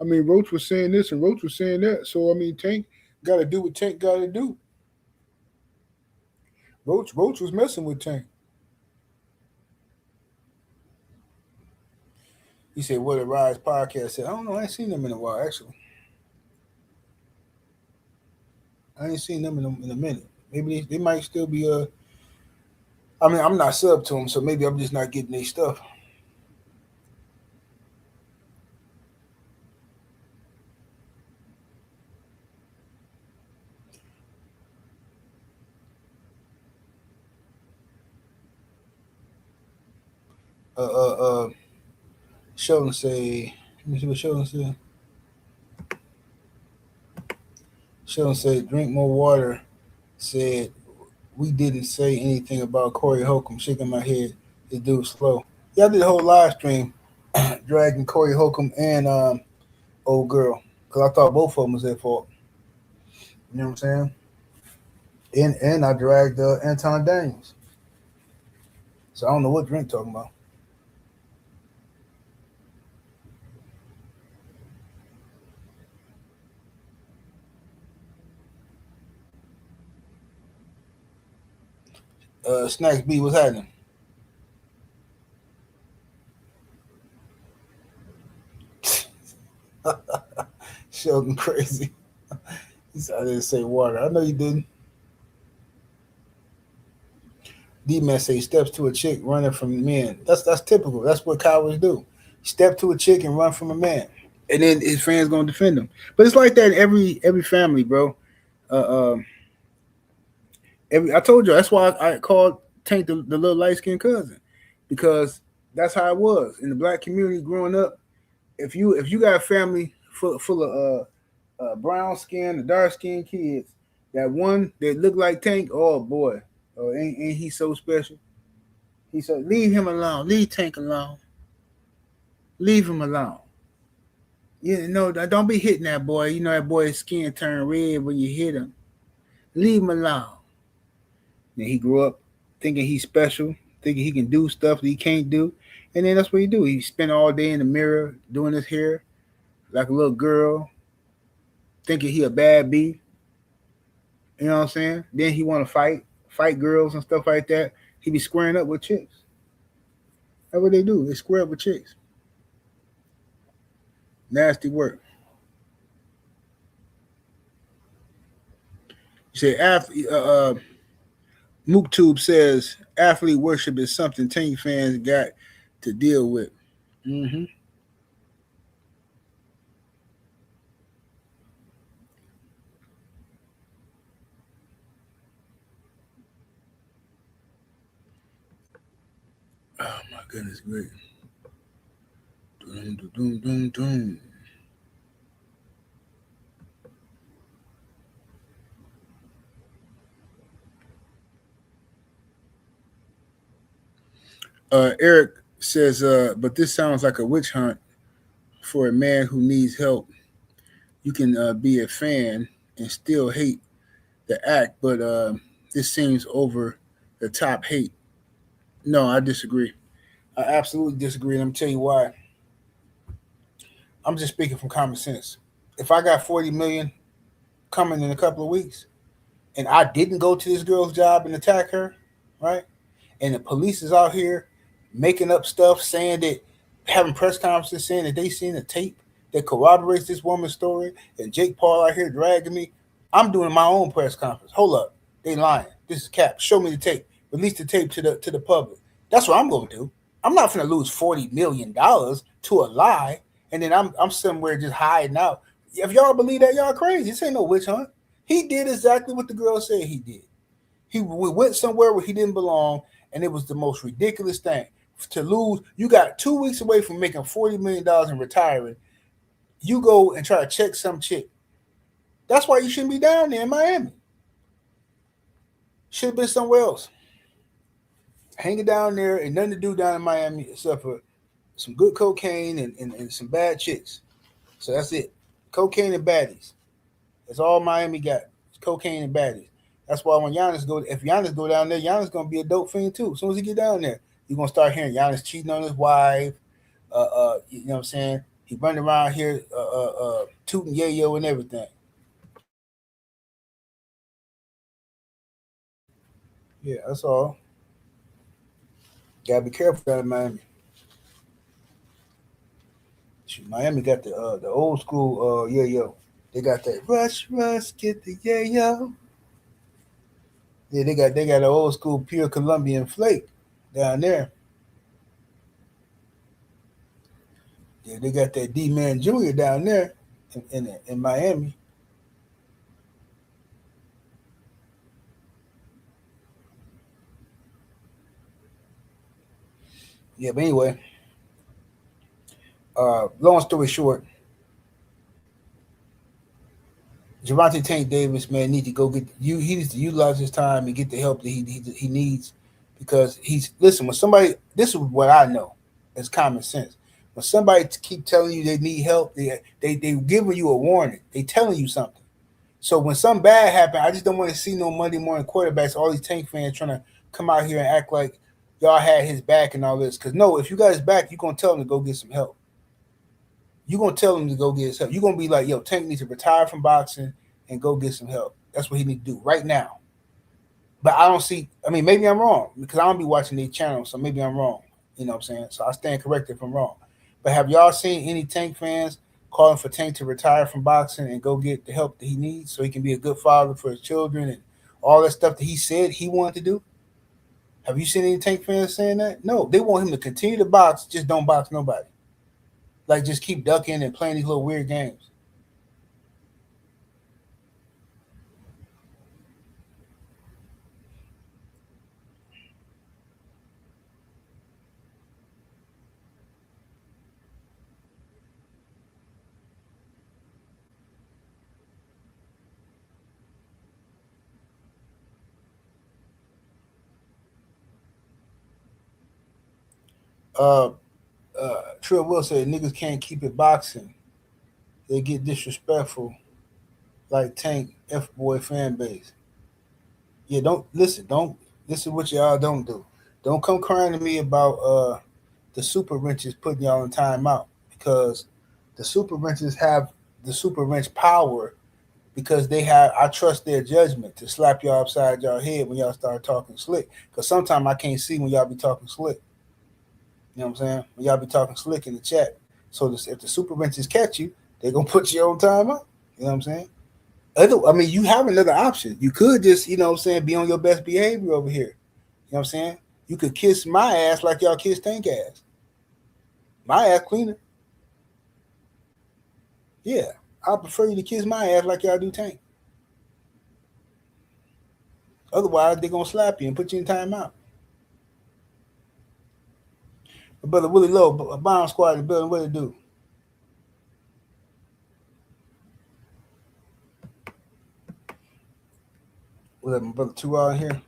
I mean, Roach was saying this and Roach was saying that. So I mean, Tank got to do what Tank got to do. Roach was messing with Tank. He said, "What a Rise podcast said." I don't know. I ain't seen them in a while, actually. I ain't seen them in a minute. Maybe they might still be I mean, I'm not sub to them, so maybe I'm just not getting their stuff. Sheldon say, let me see what Sheldon said. Sheldon said, drink more water. Said, we didn't say anything about Corey Holcomb. Shaking my head, this dude's slow. Yeah, I did a whole live stream dragging Corey Holcomb and old girl because I thought both of them was their fault. You know what I'm saying? And I dragged Anton Daniels. So I don't know what Drink talking about. Snacks B, what's happening? Sheldon crazy. He said I didn't say water. I know you didn't. D-Man say steps to a chick running from men. That's typical. That's what cowards do. Step to a chick and run from a man. And then his friends gonna defend him. But it's like that in every family, bro. I told you that's why I called Tank the little light skinned cousin, because that's how it was in the black community growing up. If you got a family full of brown skin, the dark skinned kids, that one that look like Tank, oh boy, ain't he so special? He said, leave him alone, leave Tank alone, leave him alone. You know, don't be hitting that boy. You know that boy's skin turn red when you hit him. Leave him alone. And he grew up thinking he's special, thinking he can do stuff that he can't do. And then that's what he do. He spent all day in the mirror doing his hair like a little girl, thinking he a bad bee. You know what I'm saying? Then he want to fight girls and stuff like that. He be squaring up with chicks. That's what they do. They square up with chicks. Nasty work. You say MookTube says athlete worship is something team fans got to deal with. Mm-hmm. Oh my goodness, great. Doom, doom, doom, doom. Eric says, but this sounds like a witch hunt for a man who needs help. You can be a fan and still hate the act, but this seems over the top hate. No, I disagree. I absolutely disagree, and I'm tell you why. I'm just speaking from common sense. If I got 40 million coming in a couple of weeks, and I didn't go to this girl's job and attack her, right? And the police is out here making up stuff, saying that having press conferences saying that they seen a tape that corroborates this woman's story, and Jake Paul out here dragging me. I'm doing my own press conference. Hold up, they lying. This is cap. Show me the tape. Release the tape to the public. That's what I'm gonna do. I'm not gonna lose $40 million to a lie, and then I'm somewhere just hiding out. If y'all believe that, y'all crazy. This ain't no witch hunt. He did exactly what the girl said he did. We went somewhere where he didn't belong, and it was the most ridiculous thing to lose. You got 2 weeks away from making $40 million and retiring. You go and try to check some chick. That's why you shouldn't be down there in Miami. Should have been somewhere else. Hanging down there and nothing to do down in Miami except for some good cocaine and some bad chicks. So that's it. Cocaine and baddies. That's all Miami got. It's cocaine and baddies. That's why when if Giannis go down there, Giannis gonna be a dope fiend too. As soon as he get down there, you're gonna start hearing Giannis cheating on his wife. You know what I'm saying? He running around here tooting yayo and everything. Yeah, that's all. Gotta be careful down in Miami. Shoot, Miami got the old school yayo. They got that rush, rush, get the yayo. Yeah, they got an old school pure Colombian flake down there. Yeah, they got that D Man Jr. down there in Miami. Yeah, but anyway, long story short, Gervonta Tank Davis, man, need to go get you. He needs to utilize his time and get the help that he needs because he's listen. When somebody, this is what I know, it's common sense. When somebody keep telling you they need help, they giving you a warning. They telling you something. So when something bad happen, I just don't want to see no Monday morning quarterbacks. All these Tank fans trying to come out here and act like y'all had his back and all this. Because no, if you got his back, you're gonna tell him to go get some help. You're gonna tell him to go get his help. You're gonna be like, yo, Tank needs to retire from boxing and go get some help. That's what he needs to do right now. But I don't see. I mean, maybe I'm wrong because I don't be watching these channels, so maybe I'm wrong. You know what I'm saying? So I stand corrected if I'm wrong. But have y'all seen any Tank fans calling for Tank to retire from boxing and go get the help that he needs so he can be a good father for his children and all that stuff that he said he wanted to do? Have you seen any Tank fans saying that? No, they want him to continue to box, just don't box nobody. Like just keep ducking and playing these little weird games. Uh, Trill Will said niggas can't keep it boxing. They get disrespectful like Tank F boy fan base. Yeah, don't listen. Don't This is what y'all don't do. Don't come crying to me about the super wrenches putting y'all in timeout because the super wrenches have the super wrench power because they have I trust their judgment to slap y'all upside y'all head when y'all start talking slick. Because sometimes I can't see when y'all be talking slick. You know what I'm saying? When y'all be talking slick in the chat. So if the super wrenches catch you, they're gonna put you on timeout. You know what I'm saying? I mean, you have another option. You could just, you know what I'm saying, be on your best behavior over here. You know what I'm saying? You could kiss my ass like y'all kiss Tank ass. My ass cleaner. Yeah. I prefer you to kiss my ass like y'all do Tank. Otherwise, they're gonna slap you and put you in timeout. My brother Willie Lowe, a bomb squad in the building, what it do? What up, my brother Two in here?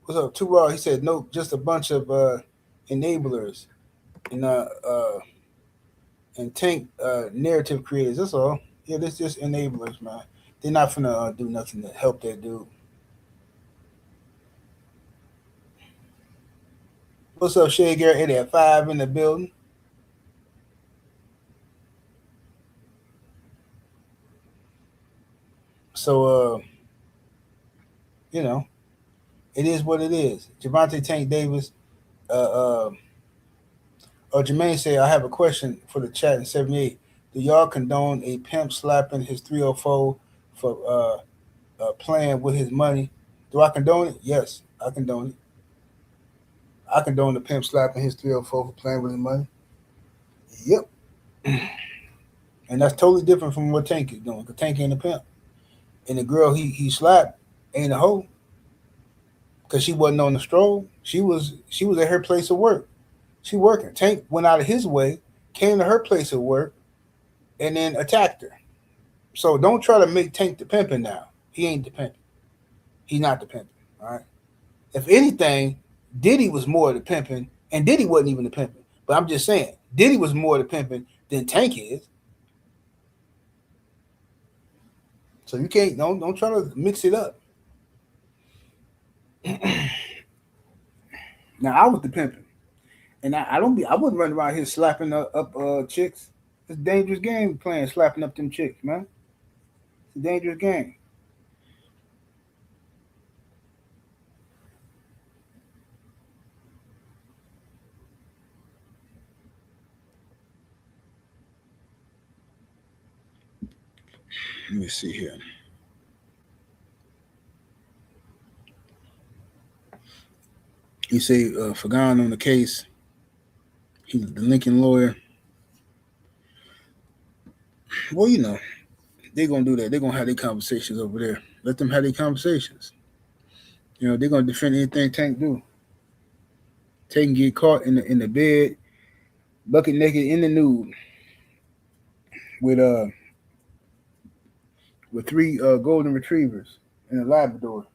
What's up, Two He said no, just a bunch of enablers and and Tank narrative creators. That's all. Yeah, this just enablers, man. They're not finna do nothing to help that dude. What's up, Shay Garrett? It at 5 in the building. So you know, it is what it is. Gervonta Tank Davis, uh, uh, Jermaine said, I have a question for the chat in 78. Do y'all condone a pimp slapping his 304 for playing with his money? Do I condone it? Yes, I condone it. I condone the pimp slapping his 304 for playing with his money. Yep. And that's totally different from what Tank is doing. Because Tank ain't a pimp. And the girl he slapped ain't a hoe. Because she wasn't on the stroll. She was at her place of work. She working. Tank went out of his way, came to her place of work, and then attacked her. So don't try to make Tank the pimping now. He ain't the pimping. He's not the pimping. All right. If anything, Diddy was more the pimping, and Diddy wasn't even the pimping. But I'm just saying, Diddy was more the pimping than Tank is. So you can't don't try to mix it up. Now I was the pimping, and I wouldn't run around here slapping up chicks. It's a dangerous game playing slapping up them chicks, man. It's a dangerous game. Let me see here. You say Fagan on the case. He's the Lincoln lawyer. Well, they're gonna do that. They're gonna have their conversations over there. Let them have their conversations. They're gonna defend anything Tank do. Tank get caught in the bed, bucket naked in the nude, with three golden retrievers and a Labrador.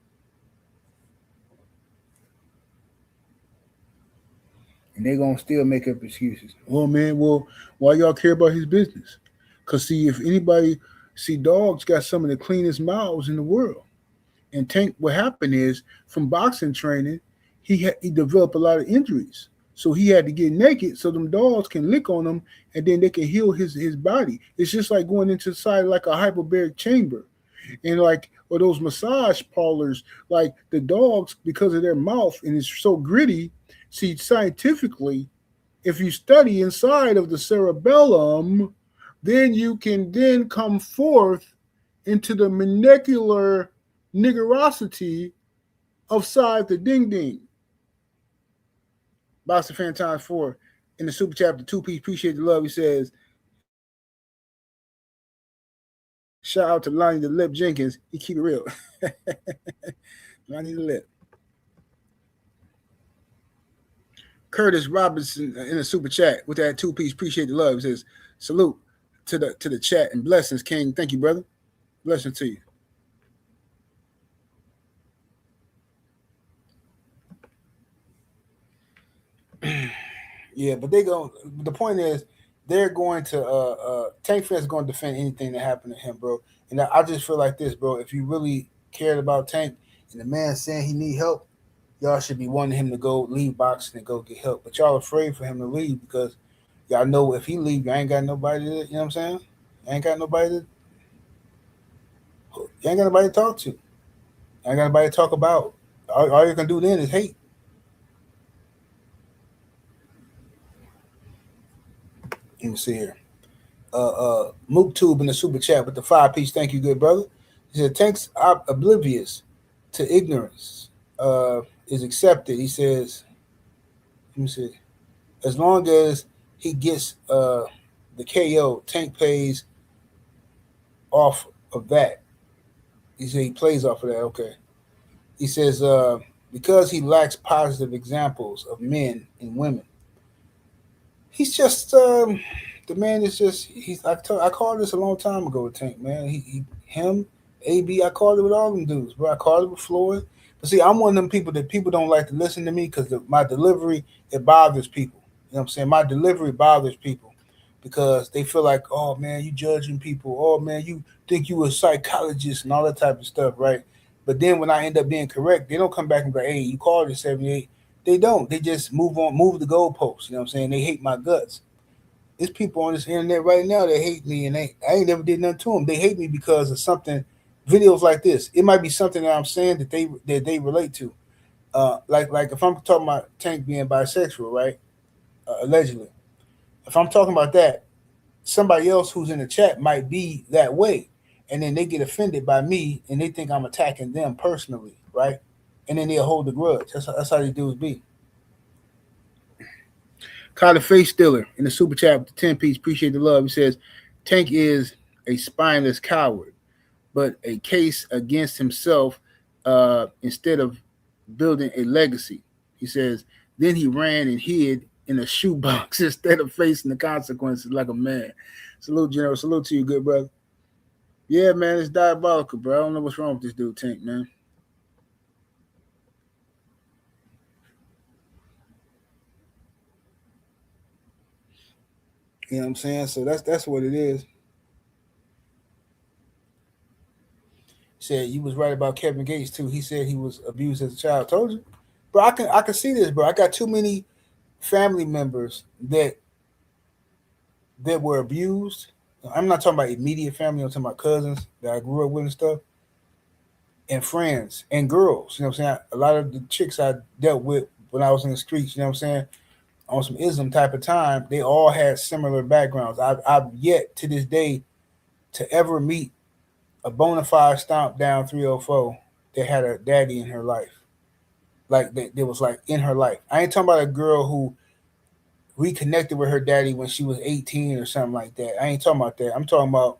And they're gonna still make up excuses. Oh man, well, why y'all care about his business? Cause see, if anybody dogs got some of the cleanest mouths in the world. And Tank, what happened is from boxing training, he developed a lot of injuries. So he had to get naked so them dogs can lick on him and then they can heal his body. It's just like going into side like a hyperbaric chamber. And like or those massage parlors, like the dogs, because of their mouth and it's so gritty. See, scientifically, if you study inside of the cerebellum, then you can then come forth into the molecular niggerosity of side the ding ding. Boxer Fan Times 4 in the super chapter 2-piece. Appreciate the love. He says, shout out to Lonnie the Lip Jenkins. He keep it real. Lonnie the Lip. Curtis Robinson in the super chat with that 2-piece. Appreciate the love. He says, salute to the chat and blessings, King. Thank you, brother. Blessings to you. Yeah, but the point is they're going to Tank Fest is going to defend anything that happened to him, bro. And I just feel like this, bro. If you really cared about Tank and the man saying he need help, y'all should be wanting him to go leave boxing and go get help. But y'all afraid for him to leave because y'all know if he leave, you ain't got nobody to, you know what I'm saying? You ain't got nobody to talk to. You ain't got nobody to talk about. All you can do then is hate. Let me see here. MookTube in the super chat with the 5-piece. Thank you, good brother. He said, Tank's oblivious to ignorance is accepted. He says, let me see. As long as he gets the KO, Tank pays off of that. He said he plays off of that. Okay. He says, because he lacks positive examples of men and women, he's just the man is just I called this a long time ago with Tank, man. Him, AB, I called it with all them dudes, bro. I called it with Floyd. But see, I'm one of them people that people don't like to listen to me because my delivery, it bothers people. You know what I'm saying? My delivery bothers people because they feel like, oh man, you judging people. Oh man, you think you a psychologist and all that type of stuff, right? But then when I end up being correct, they don't come back and go, hey, you called it 78. They don't. They just move on, move the goalposts. You know what I'm saying? They hate my guts. There's people on this internet right now that hate me, and I ain't never did nothing to them. They hate me because of something, videos like this. It might be something that I'm saying that they relate to. Like if I'm talking about Tank being bisexual, right? Allegedly, if I'm talking about that, somebody else who's in the chat might be that way, and then they get offended by me, and they think I'm attacking them personally, right? And then they'll hold the grudge. That's how these dudes be. Call the face stiller in the super chat with the 10 piece. Appreciate the love. He says, Tank is a spineless coward, but a case against himself instead of building a legacy. He says, then he ran and hid in a shoebox instead of facing the consequences like a man. Salute, General. Salute to you, good brother. Yeah, man, it's diabolical, bro. I don't know what's wrong with this dude, Tank, man. You know what I'm saying? So that's what it is. Said you was right about Kevin Gates too. He said he was abused as a child. Told you, bro. I can see this, bro. I got too many family members that were abused. I'm not talking about immediate family. I'm talking about cousins that I grew up with and stuff, and friends and girls. You know what I'm saying? A lot of the chicks I dealt with when I was in the streets. You know what I'm saying? On some ism type of time, they all had similar backgrounds. I've yet to this day to ever meet a bona fide stomp down 304 that had a daddy in her life. Like that was like in her life. I ain't talking about a girl who reconnected with her daddy when she was 18 or something like that. I ain't talking about that. I'm talking about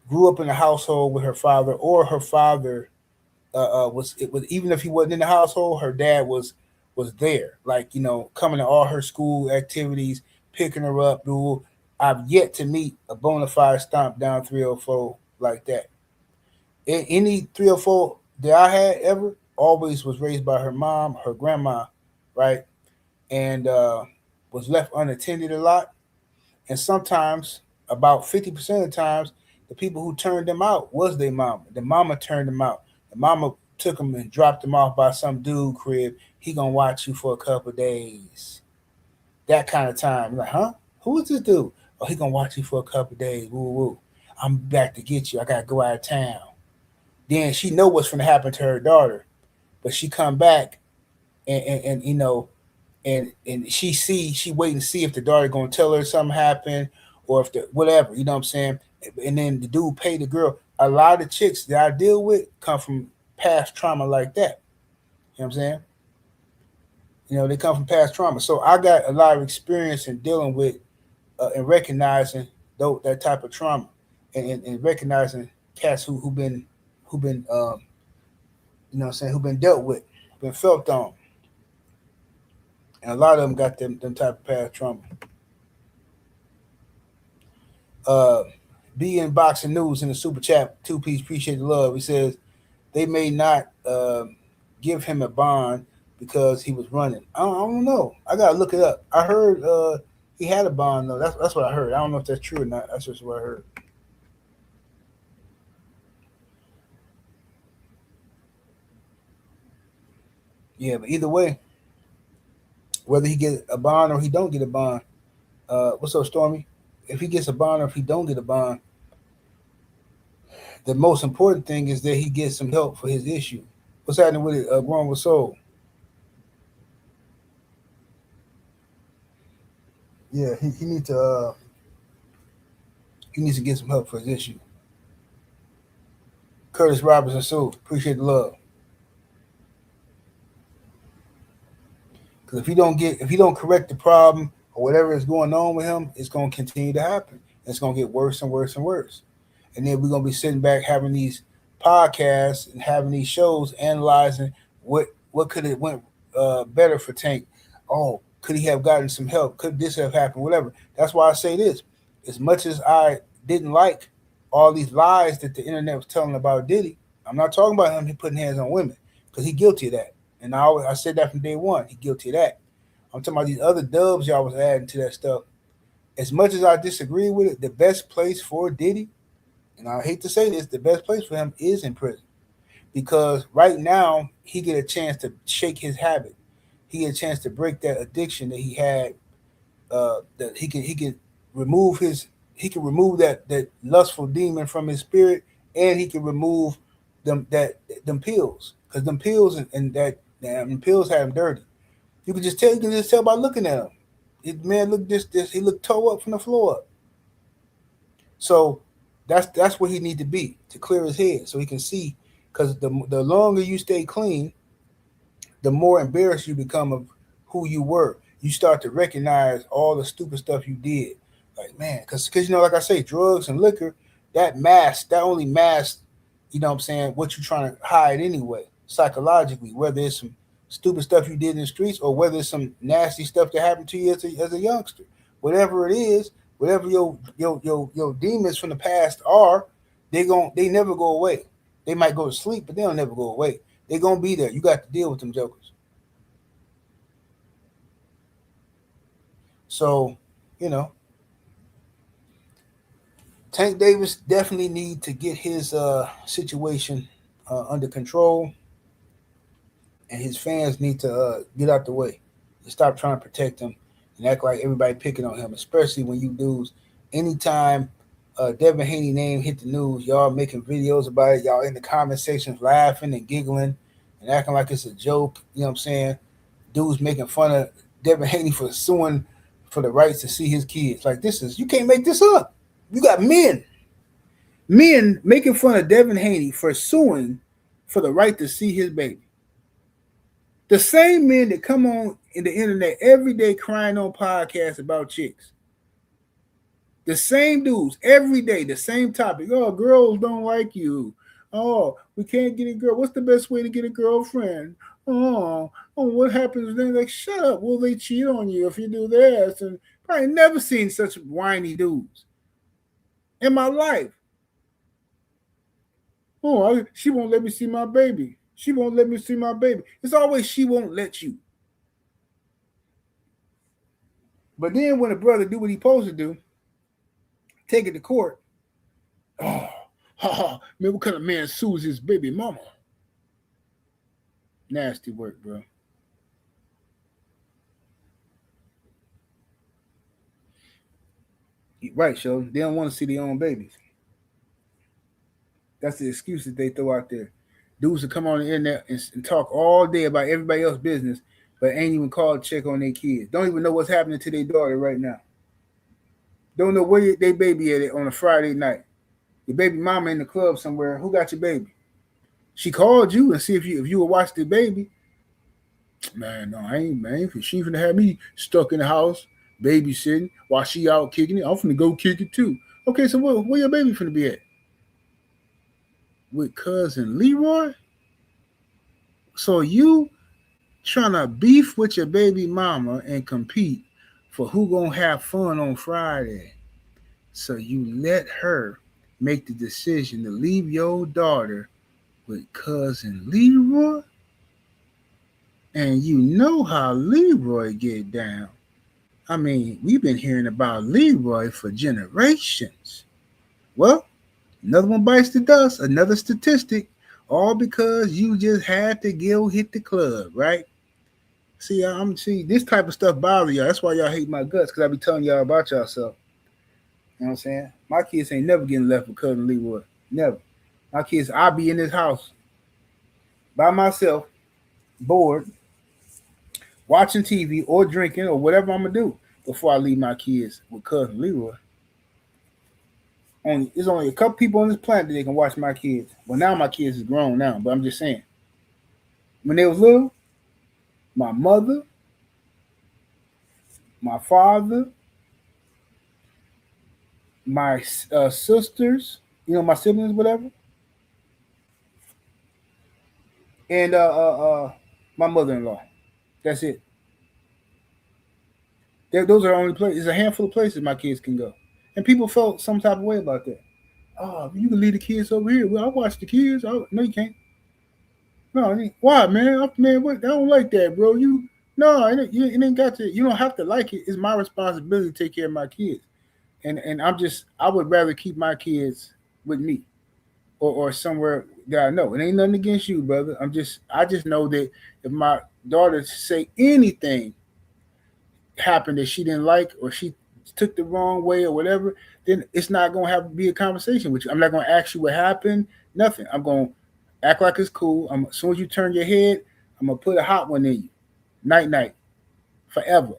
grew up in a household with her father, or her father was it was even if he wasn't in the household, her dad was there, like coming to all her school activities, picking her up. Dude, I've yet to meet a bona fide stomp down 304 like that. Any 304 that I had ever always was raised by her mom, her grandma, right, and was left unattended a lot. And sometimes, about 50% of the times, the people who turned them out was their mama. The mama turned them out. The mama took them and dropped them off by some dude crib. He gonna watch you for a couple days. That kind of time. Like, huh? Who is this dude? Oh, he gonna watch you for a couple days. Woo woo. I'm back to get you. I gotta go out of town. Then she know what's gonna happen to her daughter, but she come back and and she waiting to see if the daughter gonna tell her something happened, or if the whatever, you know what I'm saying? And then the dude pay the girl. A lot of chicks that I deal with come from past trauma like that. You know what I'm saying? They come from past trauma. So I got a lot of experience in dealing with and recognizing that type of trauma, and recognizing cats who been what I'm saying, who been dealt with, been felt on. And a lot of them got them type of past trauma. Be in boxing news in the super chat 2 piece. Appreciate the love. He says they may not give him a bond because he was running. I don't know. I gotta look it up. I heard he had a bond though. That's what I heard. I don't know if that's true or not. That's just what I heard. Yeah, but either way, whether he get a bond or he don't get a bond, what's up, Stormy? If he gets a bond or if he don't get a bond, the most important thing is that he gets some help for his issue. What's happening with it? Growing with Soul. Yeah, he needs to get some help for his issue. Curtis Robertson, Sue, appreciate the love. Because if he don't correct the problem or whatever is going on with him, it's going to continue to happen. It's going to get worse and worse and worse. And then we're going to be sitting back having these podcasts and having these shows analyzing what could have went better for Tank. Oh, could he have gotten some help? Could this have happened? Whatever. That's why I say this. As much as I didn't like all these lies that the internet was telling about Diddy, I'm not talking about him putting hands on women, because he guilty of that. And I said that from day one. He guilty of that. I'm talking about these other dubs y'all was adding to that stuff. As much as I disagree with it, the best place for Diddy, and I hate to say this, the best place for him is in prison because right now he get a chance to shake his habit. He get a chance to break that addiction that he had. That he can remove his he can remove that lustful demon from his spirit, and he can remove them pills because them pills and that them pills have him dirty. You can just tell by looking at him. Man look this he looked toe up from the floor up. So that's where he need to be to clear his head so he can see because the longer you stay clean, the more embarrassed you become of who you were. You start to recognize all the stupid stuff you did. Like man, because like I say, drugs and liquor that only masks, what I'm saying, what you're trying to hide anyway, psychologically, whether it's some stupid stuff you did in the streets or whether it's some nasty stuff that happened to you as a youngster. Whatever it is, whatever your demons from the past are, they never go away. They might go to sleep, but they'll never go away. They're gonna be there. You got to deal with them jokers. So, you know, Tank Davis definitely need to get his situation under control, and his fans need to get out the way and stop trying to protect him and act like everybody picking on him, especially when you dudes. Anytime Devin Haney name hit the news, y'all making videos about it, y'all in the comment sections laughing and giggling and acting like it's a joke. You know what I'm saying? Dudes making fun of Devin Haney for suing for the rights to see his kids. Like you can't make this up. You got men making fun of Devin Haney for suing for the right to see his baby. The same men that come on in the internet every day crying on podcasts about chicks. The same dudes every day, the same topic. Oh, girls don't like you. Oh, we can't get a girl. What's the best way to get a girlfriend? What happens then? Like, shut up. Will they cheat on you if you do this? And probably never seen such whiny dudes in my life. She won't let me see my baby. She won't let me see my baby. It's always she won't let you. But then when a brother do what he supposed to do, take it to court. Oh, man, what kind of man sues his baby mama? Nasty work, bro. Right, show. They don't want to see their own babies. That's the excuse that they throw out there. Dudes that come on the internet and talk all day about everybody else's business, but ain't even called to check on their kids. Don't even know what's happening to their daughter right now. Don't know where they baby at on a Friday night. Your baby mama in the club somewhere. Who got your baby? She called you and see if you would watch the baby. Man, no, I ain't, man. She ain't finna have me stuck in the house babysitting while she out kicking it. I'm finna go kick it too. Okay, so where your baby finna be at? With cousin Leroy? So you trying to beef with your baby mama and compete for who gonna have fun on Friday. So you let her make the decision to leave your daughter with cousin Leroy? And you know how Leroy get down. I mean, we've been hearing about Leroy for generations. Well, another one bites the dust, another statistic, all because you just had to go hit the club, right? See, this type of stuff bother y'all. That's why y'all hate my guts, because I be telling y'all about yourself. You know what I'm saying? My kids ain't never getting left with cousin Leroy. Never. My kids, I'll be in this house by myself, bored, watching TV or drinking or whatever I'm gonna do before I leave my kids with cousin Leroy. There's only a couple people on this planet that can watch my kids. Well, now my kids is grown now, but I'm just saying. When they was little, my mother, my father, my sisters, my siblings, whatever, and my mother-in-law. That's it. Those are the only places. There's a handful of places my kids can go, and people felt some type of way about that. Oh, you can leave the kids over here. Well, I watch the kids. No, you can't. No, why, man? Man, what? I don't like that, bro. No, it ain't got to. You don't have to like it. It's my responsibility to take care of my kids, and I would rather keep my kids with me or somewhere that I know. It ain't nothing against you, brother. I just know that if my daughter say anything happened that she didn't like or she took the wrong way or whatever, then it's not gonna have to be a conversation with you. I'm not gonna ask you what happened. Nothing. I'm gonna act like it's cool. As soon as you turn your head, I'm gonna put a hot one in you. Night night. Forever.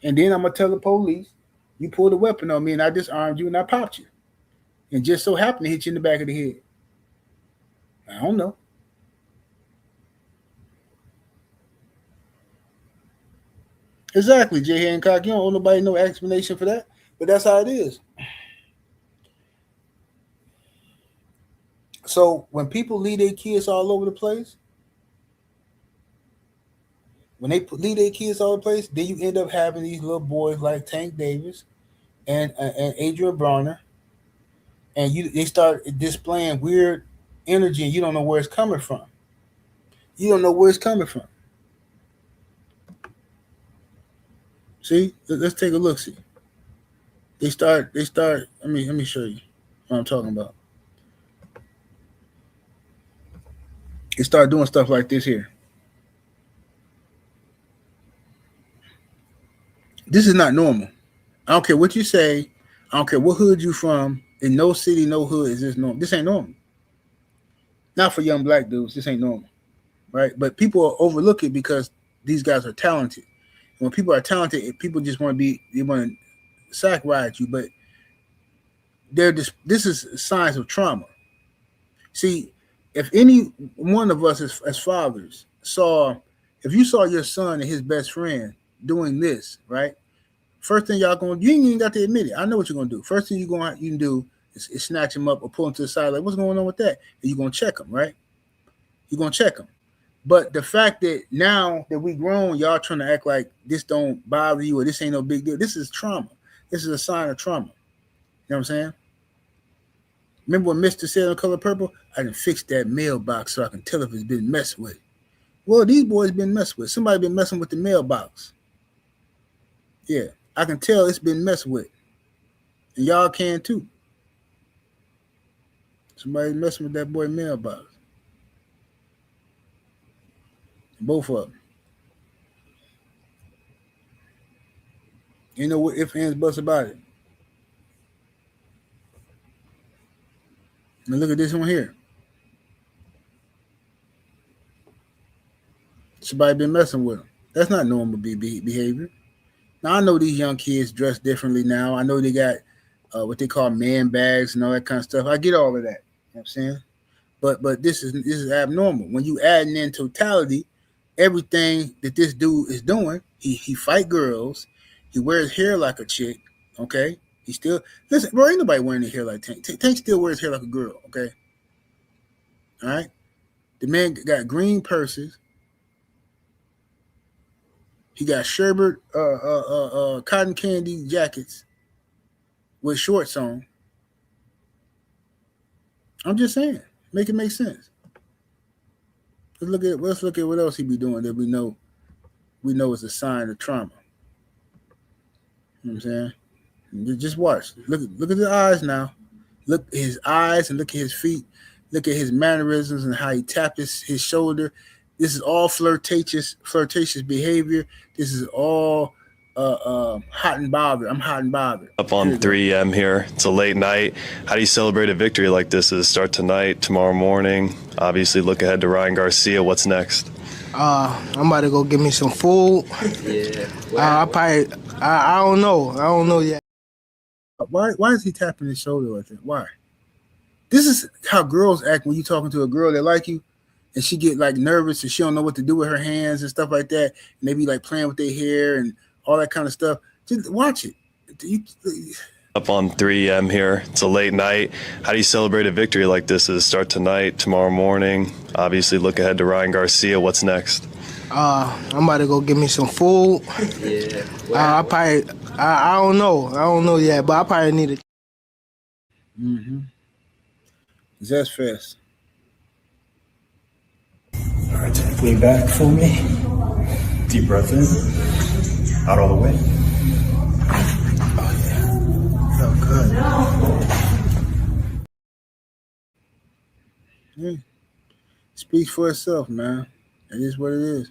And then I'm gonna tell the police, you pulled a weapon on me and I disarmed you and I popped you. And just so happened to hit you in the back of the head. I don't know. Exactly, Jay Hancock. You don't owe nobody no explanation for that. But that's how it is. So when people leave their kids all over the place, then you end up having these little boys like Tank Davis and Adrian Bronner, and they start displaying weird energy, and you don't know where it's coming from. You don't know where it's coming from. See, let's take a look. See, they start. Let me show you what I'm talking about. They start doing stuff like this here. This is not normal. I don't care what you say. I don't care what hood you from. In no city, no hood is this normal. This ain't normal. Not for young black dudes. This ain't normal, right? But people overlook it because these guys are talented. When people are talented, people just want to sack ride you. But this is signs of trauma. See, if any one of us as fathers if you saw your son and his best friend doing this, right? First thing y'all gonna, you ain't even got to admit it. I know what you're gonna do. First thing you can do is snatch him up or pull him to the side, like, what's going on with that? And you're gonna check him, right? You're gonna check him. But the fact that now that we grown, y'all trying to act like this don't bother you or this ain't no big deal. This is trauma. This is a sign of trauma. You know what I'm saying? Remember when Mr. said on Color Purple, I done fixed that mailbox so I can tell if it's been messed with. Well, these boys been messed with. Somebody been messing with the mailbox. Yeah, I can tell it's been messed with. And y'all can too. Somebody messing with that boy mailbox. Both of them. You know what ifs, ands, buts about it. Now look at this one here. Somebody been messing with them. That's not normal behavior. Now, I know these young kids dress differently now. I know they got what they call man bags and all that kind of stuff. I get all of that. You know what I'm saying? But this is abnormal. When you add in totality, everything that this dude is doing, he fight girls. He wears hair like a chick, okay? He still, listen, bro, ain't nobody wearing their hair like Tank. Tank still wears hair like a girl, okay? All right? The man got green purses. He got sherbet, cotton candy jackets with shorts on. I'm just saying, make it make sense. Let's look at what else he be doing that we know is a sign of trauma. You know what I'm saying? Just watch. Look at the eyes now. Look at his eyes and look at his feet. Look at his mannerisms and how he tapped his shoulder. This is all flirtatious behavior. This is all hot and bothered. I'm hot and bothered. Up on 3 a.m. here. It's a late night. How do you celebrate a victory like this? Does it start tonight, tomorrow morning? Obviously, look ahead to Ryan Garcia. What's next? I'm about to go get me some food. Yeah. I don't know. I don't know yet. Why is he tapping his shoulder like that? Why? This is how girls act when you talking to a girl that like you, and she get like nervous and she don't know what to do with her hands and stuff like that. And they be like playing with their hair and all that kind of stuff. Just watch it. Up on 3 a.m. here. It's a late night. How do you celebrate a victory like this? Does it start tonight, tomorrow morning? Obviously, look ahead to Ryan Garcia. What's next? I'm about to go get me some food. Yeah. I don't know. I don't know yet, but I probably need it. Mm-hmm. Zest Fest. All right, play back for me. Deep breath in, out all the way. Felt good. Yeah. Speaks for itself, man. It is what it is.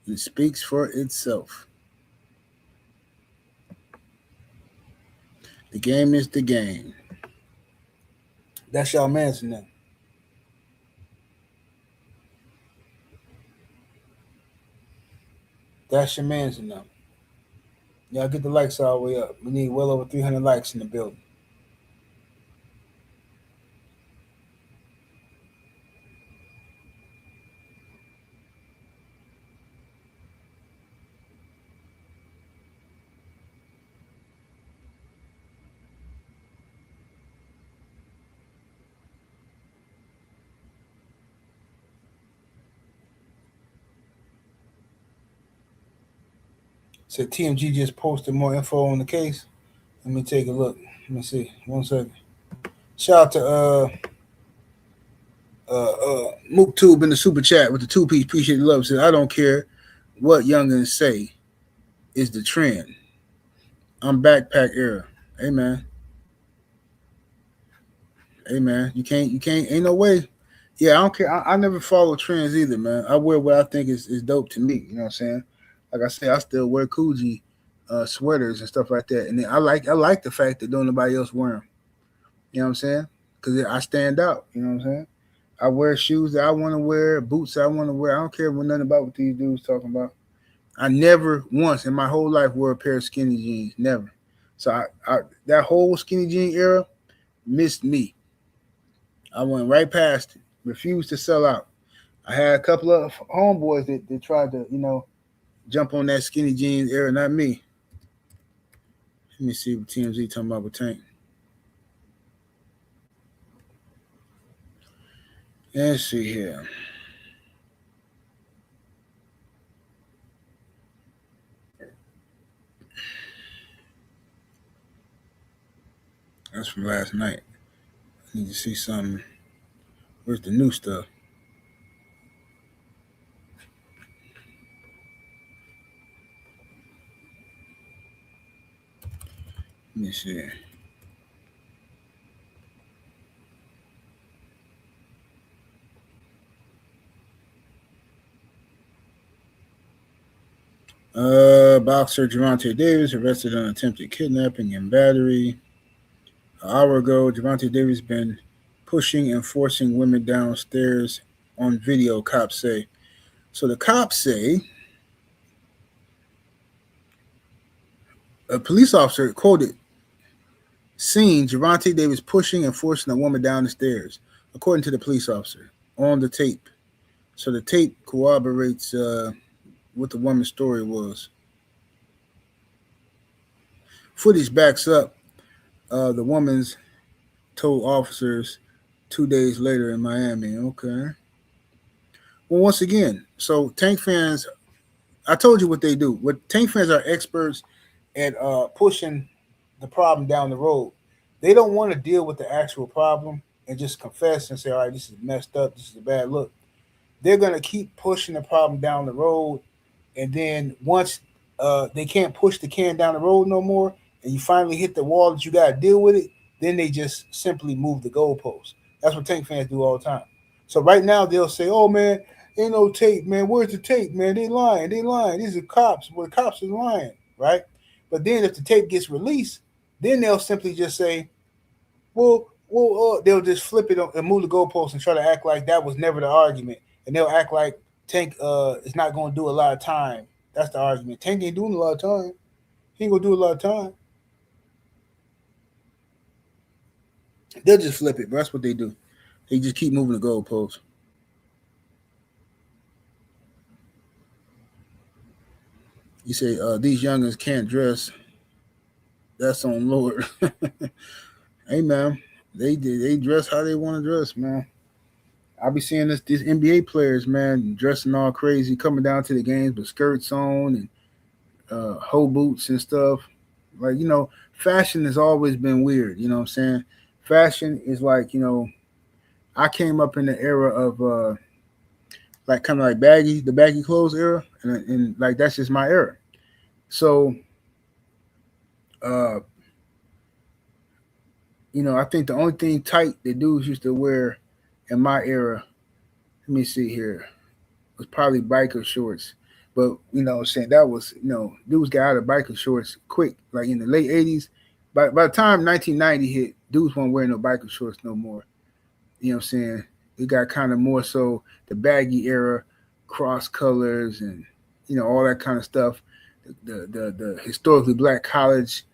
It speaks for itself. The game is the game. That's y'all man's now. That's your man's now. Y'all get the likes all the way up. We need well over 300 likes in the building. So TMG just posted more info on the case. Let me take a look. Let me see. 1 second. Shout out to MookTube in the super chat with the 2-piece. Appreciate the love. Says, I don't care what youngins say is the trend. I'm backpack era. Hey man. Hey man. You can't ain't no way. Yeah, I don't care. I never follow trends either, man. I wear what I think is dope to me. You know what I'm saying? Like I said, I still wear Coogee sweaters and stuff like that. And then I like the fact that don't nobody else wear them. You know what I'm saying? Because I stand out. You know what I'm saying? I wear shoes that I want to wear, boots that I want to wear. I don't care nothing about what these dudes talking about. I never once in my whole life wore a pair of skinny jeans. Never. So I that whole skinny jean era missed me. I went right past it. Refused to sell out. I had a couple of homeboys that tried to, jump on that skinny jeans era, not me. Let me see what TMZ talking about with Tank. Let's see here. That's from last night. I need to see something. Where's the new stuff? Let me see. Boxer Gervonta Davis arrested on attempted kidnapping and battery. An hour ago, Gervonta Davis been pushing and forcing women downstairs on video, cops say. So the cops say a police officer quoted seen Gervonta Davis pushing and forcing a woman down the stairs, according to the police officer on the tape. So the tape corroborates what the woman's story was. Footage backs up the woman's told officers 2 days later in Miami. Okay. Well, once again, so Tank fans, I told you what they do. What Tank fans are experts at pushing the problem down the road. They don't want to deal with the actual problem and just confess and say, all right, this is messed up. This is a bad look. They're going to keep pushing the problem down the road. And then once they can't push the can down the road no more, and you finally hit the wall that you got to deal with it, then they just simply move the goalpost. That's what Tank fans do all the time. So right now they'll say, oh, man, ain't no tape, man. Where's the tape, man? They lying. These are cops. Well, the cops are lying, right? But then if the tape gets released, then they'll simply just say, well, they'll just flip it and move the goalpost and try to act like that was never the argument. And they'll act like Tank is not going to do a lot of time. That's the argument. Tank ain't doing a lot of time. He ain't going to do a lot of time. They'll just flip it, bro. That's what they do. They just keep moving the goalpost. You say these youngins can't dress. That's on Lord. Hey, man. They dress how they want to dress, man. I be seeing these NBA players, man, dressing all crazy, coming down to the games with skirts on and hoe boots and stuff. Like, fashion has always been weird. You know what I'm saying? Fashion is like, I came up in the era of like kind of like the baggy clothes era, and like that's just my era. So, uh, I think the only thing tight the dudes used to wear in my era, let me see here, was probably biker shorts. But what I'm saying, that was dudes got out of biker shorts quick, like in the late '80s. By the time 1990 hit, dudes weren't wearing no biker shorts no more. You know what I'm saying? It got kind of more so the baggy era, cross colors and all that kind of stuff. The historically black college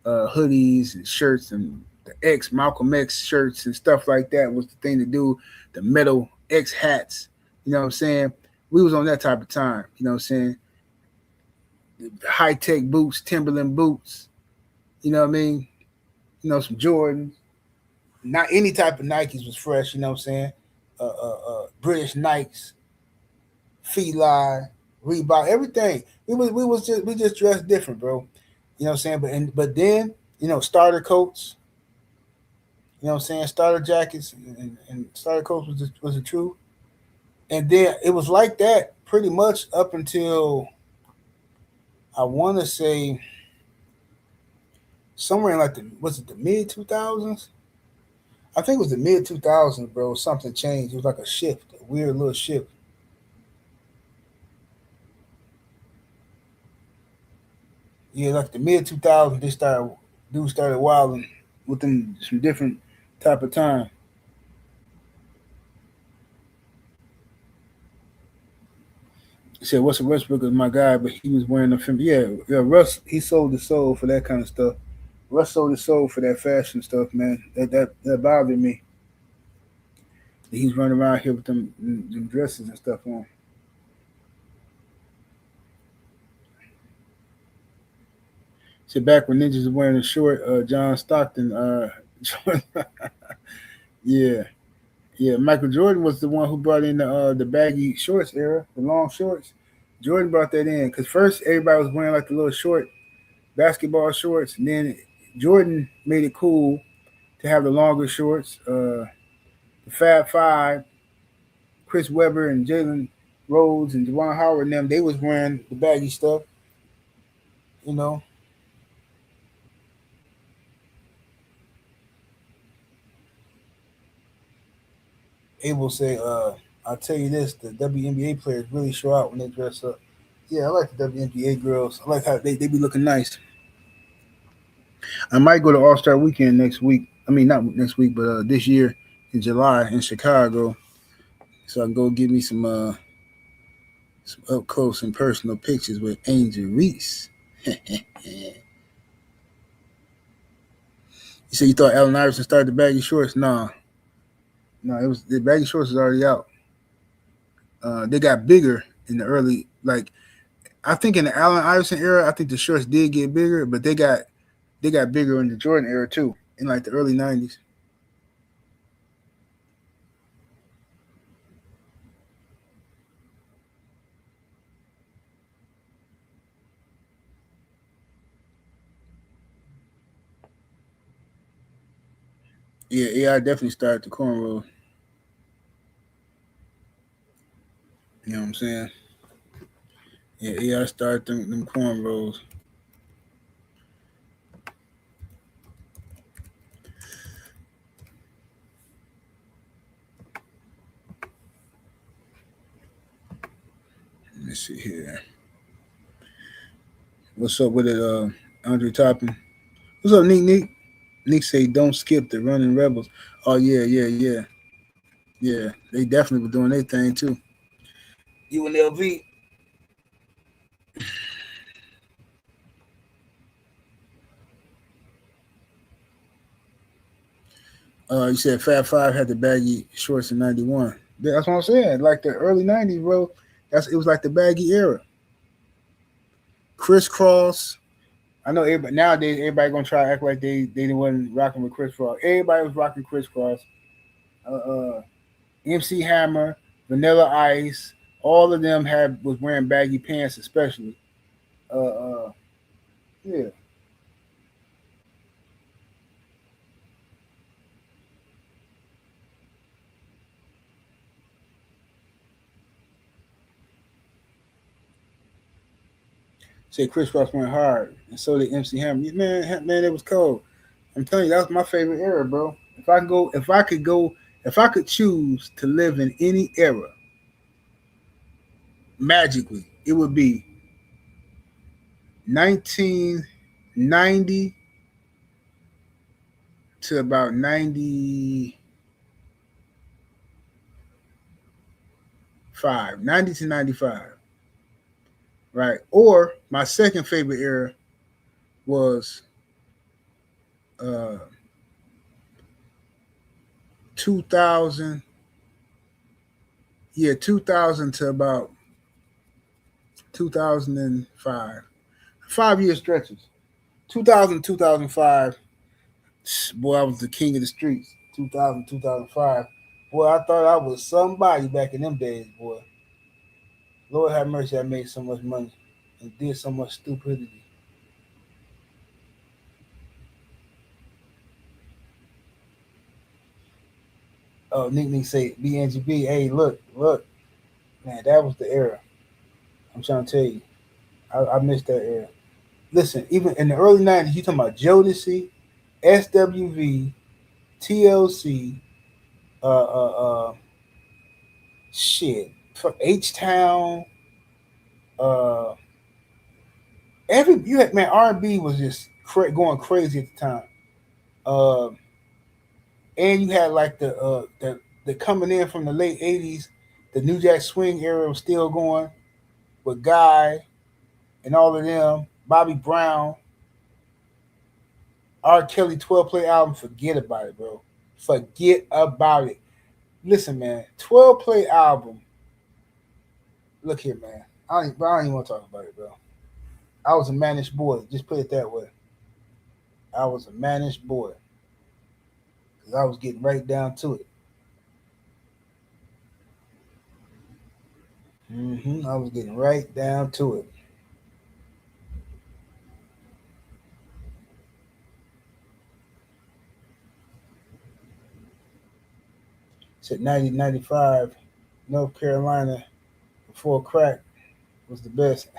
hoodies and shirts and the Malcolm X shirts and stuff like that was the thing to do. The metal X hats, you know what I'm saying? We was on that type of time, you know what I'm saying? High tech boots, Timberland boots, you know what I mean? Some Jordans. Not any type of Nikes was fresh, you know what I'm saying? British Nikes, Feli, Reebok, everything. We just dressed different, bro. You know what I'm saying? But then, starter coats, you know what I'm saying? Starter jackets and starter coats was the truth. And then it was like that pretty much up until I want to say somewhere in like the mid 2000s? I think it was the mid 2000s, bro. Something changed. It was like a shift, a weird little shift. Yeah, like the mid 2000s, dudes started wilding with them some different type of time. He said Russell Westbrook is my guy, but he was wearing a film. Yeah, Russ, he sold his soul for that kind of stuff. Russ sold his soul for that fashion stuff, man. That bothered me. He's running around here with them dresses and stuff on. So back when ninjas were wearing a short, John Stockton, yeah, yeah. Michael Jordan was the one who brought in the baggy shorts era, the long shorts. Jordan brought that in because first everybody was wearing like the little short basketball shorts, and then Jordan made it cool to have the longer shorts. The Fab Five, Chris Webber and Jalen Rhodes and Juwan Howard and them, they was wearing the baggy stuff, you know. Abel say, I'll tell you this, the WNBA players really show out when they dress up. Yeah, I like the WNBA girls. I like how they be looking nice. I might go to All Star Weekend next week. I mean, not next week, but this year in July in Chicago, so I can go get me some up close and personal pictures with Angel Reese. You said you thought Allen Iverson started the baggy shorts? No, it was the baggy shorts is already out. They got bigger in the early, like I think in the Allen Iverson era, I think the shorts did get bigger, but they got bigger in the Jordan era too, in like the early '90s. Yeah, I definitely started the cornrows. You know what I'm saying? Yeah, I started them cornrows. Let me see here. What's up with it, Andre Toppin? What's up, Nick? Nick say don't skip the running rebels. Oh yeah. Yeah, they definitely were doing their thing too. UNLV. You said Fab Five had the baggy shorts in '91. That's what I'm saying. Like the early '90s, bro. It was like the baggy era. Crisscross. I know everybody nowadays. Everybody gonna try to act like they wasn't rocking with crisscross. Everybody was rocking crisscross. MC Hammer, Vanilla Ice, all of them was wearing baggy pants, especially. Yeah. Said Chris Cross went hard, and so did MC Hammer. Man, it was cold. I'm telling you, that was my favorite era, bro. If I could choose to live in any era, magically, it would be 1990 to about 90 to 95, right? Or my second favorite era was uh 2000, 2000 to about 2005. 5 year stretches. 2000, 2005. Boy, I was the king of the streets. 2000, 2005. Boy, I thought I was somebody back in them days, boy. Lord have mercy, I made so much money and did so much stupidity. Oh, Nick say BNGB. Hey, look, man, that was the era. I'm trying to tell you, I missed that era. Listen, even in the early '90s, you talking about Jodeci, SWV, TLC, shit, H Town, uh, you had, man, R&B was just going crazy at the time. Uh, and you had like the coming in from the late '80s, the New Jack Swing era was still going with Guy and all of them, Bobby Brown, R. Kelly 12 play album. Forget about it, bro. Forget about it. Listen, man, 12 play album. Look here, man. I don't even want to talk about it, bro. I was a managed boy. Just put it that way. I was a managed boy. Because I was getting right down to it. I was getting right down to it. Said 1995, North Carolina, before crack was the best.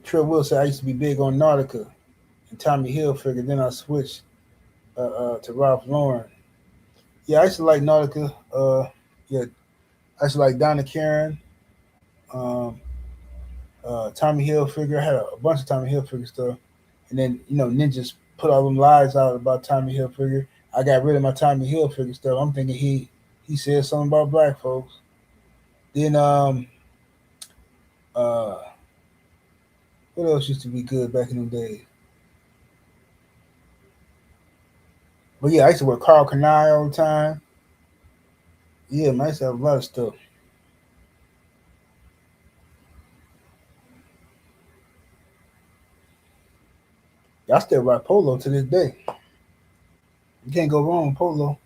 Trill Will said I used to be big on Nautica and Tommy Hilfiger. Then I switched to Ralph Lauren. Yeah, I used to like Nautica. Yeah, I used to like Donna Karen, um, Tommy Hilfiger. I had a bunch of Tommy Hilfiger stuff, and then Ninjas put all them lies out about Tommy Hilfiger. I got rid of my Tommy Hilfiger stuff. I'm thinking he said something about black folks. Then what else used to be good back in the day? But yeah, I used to wear Carl Kanai all the time. Yeah, man, I used to have a lot of stuff. I still rock polo to this day. You can't go wrong with polo.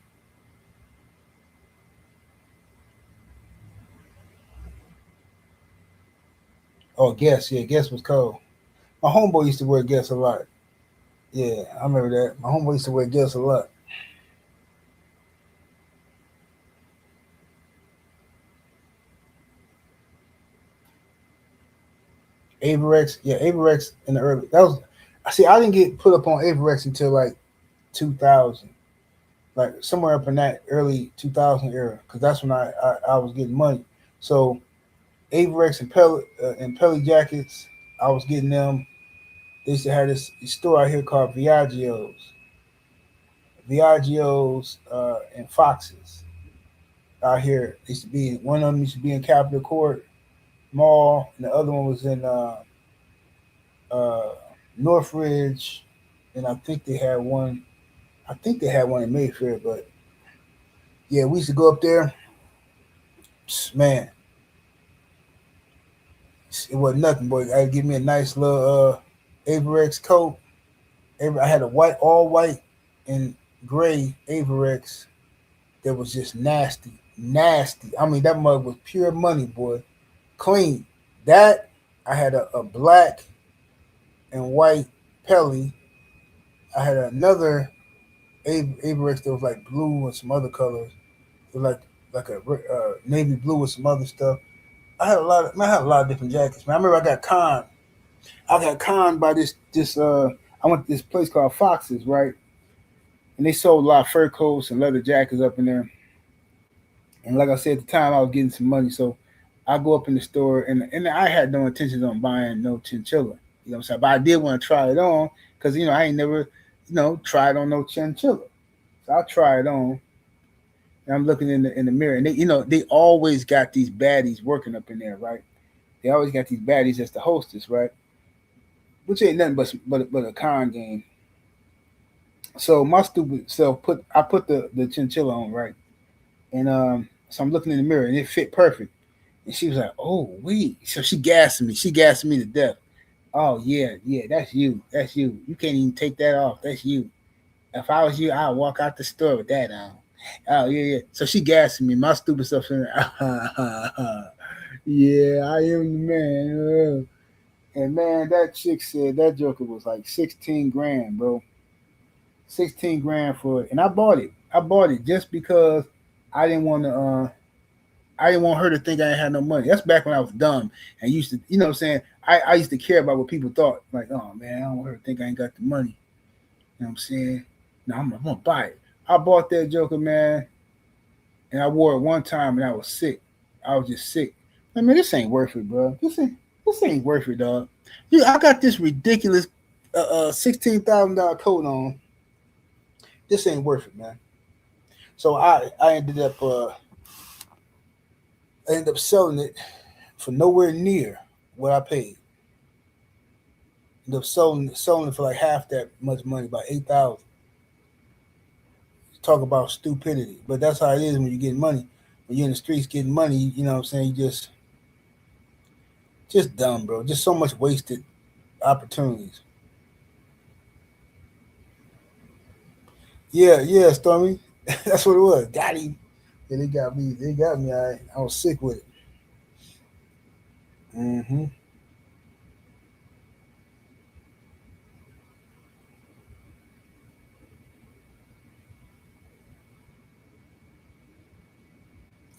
Oh, Guess. Yeah, Guess was cold. My homeboy used to wear Guess a lot. Yeah, I remember that. My homeboy used to wear Guess a lot. Averex. Yeah, Averex in the early. That was. See, I didn't get put up on Averex until like 2000. Like somewhere up in that early 2000 era, because that's when I was getting money. So Averex and Pelly jackets, I was getting them. They used to have this store out here called Viaggio's and Foxes out here. They used to be one of them used to be in Capitol Court Mall, and the other one was in Northridge, and I think they had one. I think they had one in Mayfair, but yeah, we used to go up there. Man, it wasn't nothing, boy. I give me a nice little Averex coat. I had a all white and gray Averex that was just nasty. I mean, that mug was pure money, boy. Clean. That I had a black and white Pelly. I had another Averex that was like blue and some other colors. It was like a navy blue with some other stuff. I had a lot of different jackets, man. I remember I got conned by this. I went to this place called Foxes, right? And they sold a lot of fur coats and leather jackets up in there. And like I said, at the time I was getting some money, so I go up in the store and I had no intentions on buying no chinchilla. You know what I'm saying? But I did want to try it on because I ain't never tried on no chinchilla. So I try it on. And I'm looking in the mirror, and they always got these baddies working up in there, right? They always got these baddies as the hostess, right? Which ain't nothing but a con game. So my stupid self put the chinchilla on, right? And so I'm looking in the mirror and it fit perfect. And she was like, "Oh wait," so she gassing me. She gassing me to death. Oh yeah, that's you. That's you. You can't even take that off. That's you. If I was you, I'd walk out the store with that on. Oh yeah. So she gassing me. My stupid stuff. Yeah, I am the man. And man, that chick said that joker was like 16 grand, bro. 16 grand for it. And I bought it. I bought it just because I didn't want to I didn't want her to think I didn't have no money. That's back when I was dumb and used to, you know what I'm saying? I used to care about what people thought. Like, oh man, I don't want her to think I ain't got the money. You know what I'm saying? No, I'm gonna buy it. I bought that joker, man, and I wore it one time and I was sick. I was just sick. I mean, this ain't worth it, bro. This ain't worth it, dog. I got this ridiculous $16,000 coat on. This ain't worth it, man. So I ended up selling it for nowhere near what I paid. Ended up selling it for like half that much money, about $8,000. Talk about stupidity, but that's how it is when you get money. When you're in the streets getting money, you know what I'm saying? You just dumb, bro. Just so much wasted opportunities. Yeah, Stormy. That's what it was. Got him. Yeah, they got me. I was sick with it. Mm-hmm.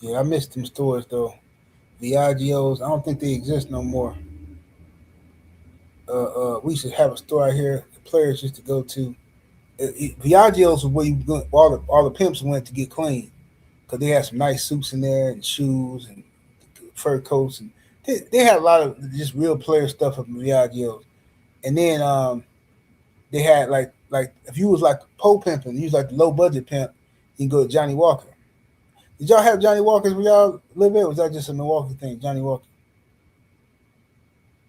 Yeah, I missed them stores though. The IGOs, I don't think they exist no more. We used to have a store out here. The players used to go to. Viaggio's was where all the pimps went to get clean because they had some nice suits in there and shoes and fur coats and they had a lot of just real player stuff at Viaggio's. And then they had like if you was like pole pimping, you was like the low budget pimp, you can go to Johnny Walker. Did y'all have Johnny Walkers where y'all live in? Or was that just a Milwaukee thing, Johnny Walker?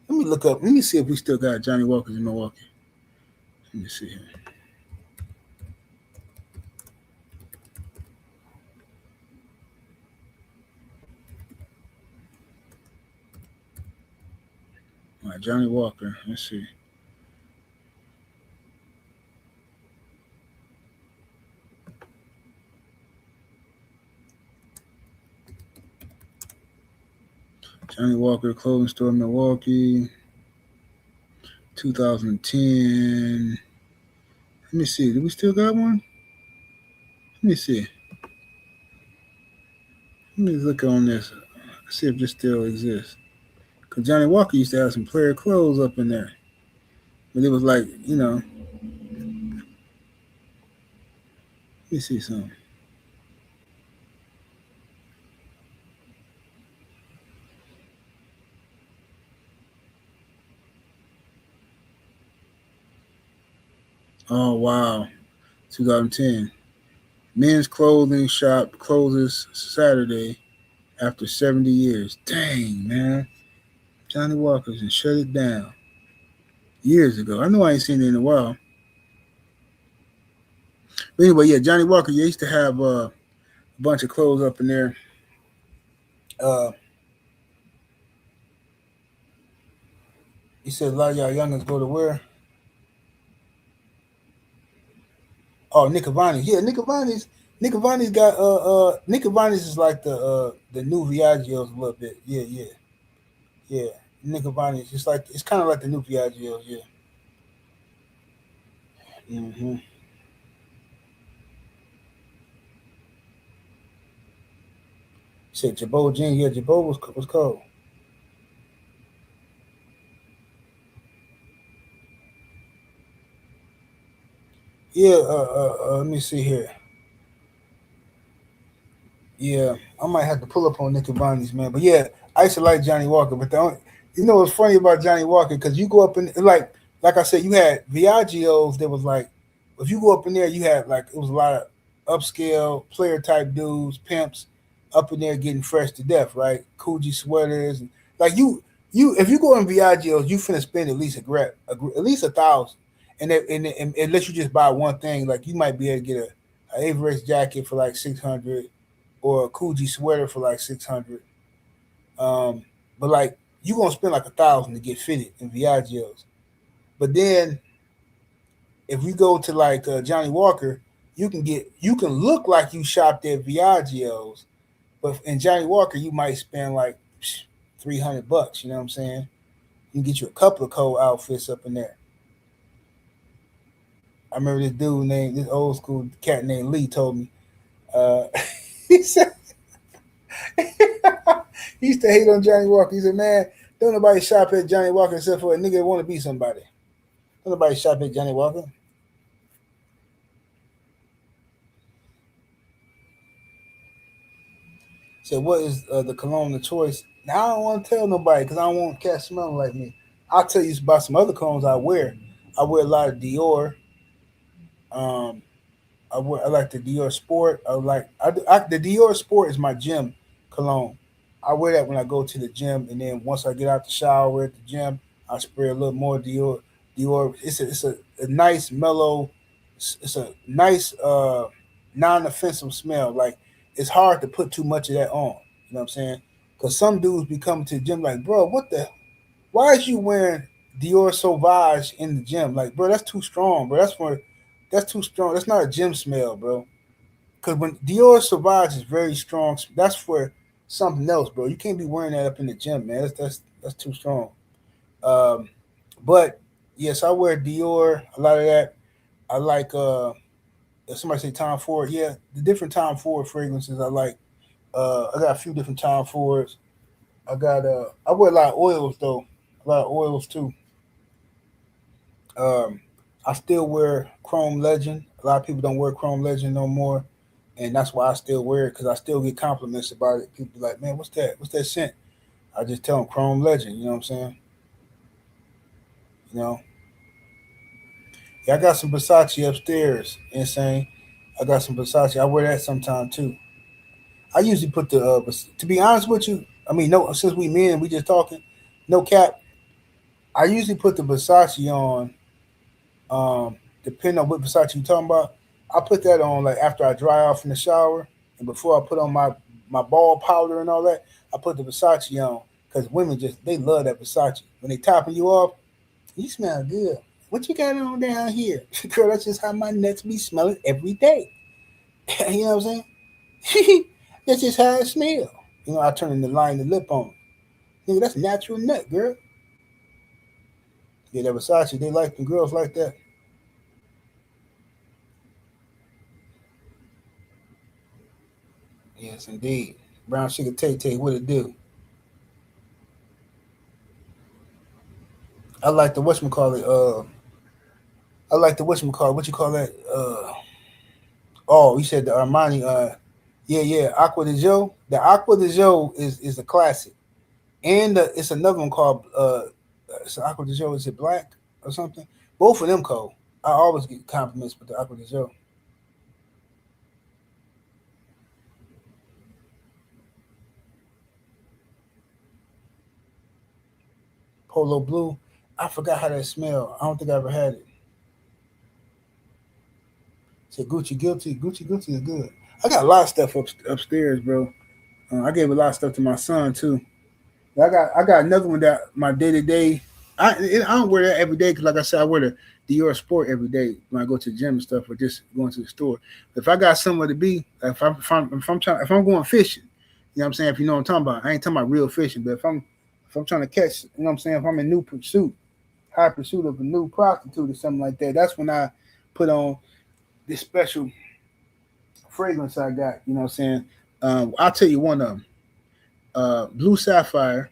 Let me look up. Let me see if we still got Johnny Walkers in Milwaukee. Let me see here. All right, Johnny Walker. Let's see. Johnny Walker clothing store, Milwaukee, 2010. Let me see. Do we still got one? Let me see. Let me look on this. See if this still exists. Because Johnny Walker used to have some player clothes up in there. But it was like, let me see something. Oh, wow. 2010. Men's clothing shop closes Saturday after 70 years. Dang, man. Johnny Walker's and shut it down years ago. I know I ain't seen it in a while. But anyway, yeah, Johnny Walker, you used to have a bunch of clothes up in there. You said a lot of y'all youngins go to where? Oh, Nick Avani's. Yeah, Nick Avani's got Nick Avani's is like the new Viaggio's a little bit. Yeah. Nick Avani's it's kind of like the new Viaggio's, yeah. Mm-hmm. said Jabot jeans. Yeah, Jabot was cold. Yeah. Let me see here. Yeah, I might have to pull up on Nicky Bonnie's, man. But yeah, I used to like Johnny Walker. But you know what's funny about Johnny Walker? Because you go up in like I said, you had Viaggios that was like, if you go up in there, you had like it was a lot of upscale player type dudes, pimps, up in there getting fresh to death, right? Coogee sweaters, and like you if you go in Viaggios, you finna spend at least at least 1,000, and unless you just buy one thing, like you might be able to get a Avirex jacket for like 600 or a Coogee sweater for like 600. Um, but like you gonna spend like 1,000 to get fitted in Viaggios. But then if we go to like Johnny Walker, you can look like you shopped at Viaggios, but in Johnny Walker you might spend like $300. You know what I'm saying? You can get you a couple of cold outfits up in there. I remember this old school cat named Lee told me. He said he used to hate on Johnny Walker. He said, "Man, don't nobody shop at Johnny Walker except for a nigga that want to be somebody. Don't nobody shop at Johnny Walker." Said, "What is the cologne of choice?" Now I don't want to tell nobody because I don't want cats smelling like me. I'll tell you about some other colognes I wear. I wear a lot of Dior. Um, I like the Dior Sport. The Dior Sport is my gym cologne. I wear that when I go to the gym, and then once I get out the shower at the gym, I spray a little more Dior. Dior. It's a nice mellow. It's a nice non-offensive smell. Like it's hard to put too much of that on. You know what I'm saying? Because some dudes be coming to the gym like, bro, what the? Why is you wearing Dior Sauvage in the gym? Like, bro, that's too strong, bro. That's too strong. That's not a gym smell, bro. Because when Dior Sauvage is very strong, that's for something else, bro. You can't be wearing that up in the gym, man. That's too strong. Um, but yes, I wear Dior. A lot of that. I like. Somebody say Tom Ford. Yeah, the different Tom Ford fragrances I like. I got a few different Tom Fords. I got. I wear a lot of oils though. A lot of oils too. Um, I still wear Chrome Legend. A lot of people don't wear Chrome Legend no more, and that's why I still wear it because I still get compliments about it. People like, man, what's that? What's that scent? I just tell them Chrome Legend. You know what I'm saying? You know, yeah, I got some Versace upstairs. Insane. I got some Versace. I wear that sometime too. I usually put the. To be honest with you, I mean, no. Since we men, we just talking. No cap. I usually put the Versace on. Depending on what Versace you talking about, I put that on like after I dry off in the shower and before I put on my ball powder and all that. I put the Versace on because women they love that Versace when they topping you off. You smell good. What you got on down here, girl? That's just how my nuts be smelling every day. You know what I'm saying? That's just how it smell. You know, I turn in the line the lip on. Nigga, that's natural nut, girl. Yeah, that Versace, they like the girls like that. Yes, indeed. Brown sugar Tay, what it do? I like the whatchamacallit. I like the whatchamacallit. What you call that? Oh, you said the Armani. Yeah. Aqua de Joe. The Aqua de Joe is a classic, and it's another one called it's Aqua de Joe. Is it black or something? Both of them cold. I always get compliments with the Aqua de Joe. Polo Blue. I forgot how that smell. I don't think I ever had it. Said Gucci Guilty. Gucci is good. I got a lot of stuff upstairs, bro. I gave a lot of stuff to my son too. I got another one that my day to day. I don't wear that every day because, like I said, I wear the Dior Sport every day when I go to the gym and stuff, or just going to the store. If I got somewhere to be, if I'm going fishing, you know what I'm saying. If you know what I'm talking about, I ain't talking about real fishing, but if I'm trying to catch, you know what I'm saying. If I'm in new pursuit, high pursuit of a new prostitute or something like that, that's when I put on this special fragrance I got. You know what I'm saying. I'll tell you one of them. Blue Sapphire,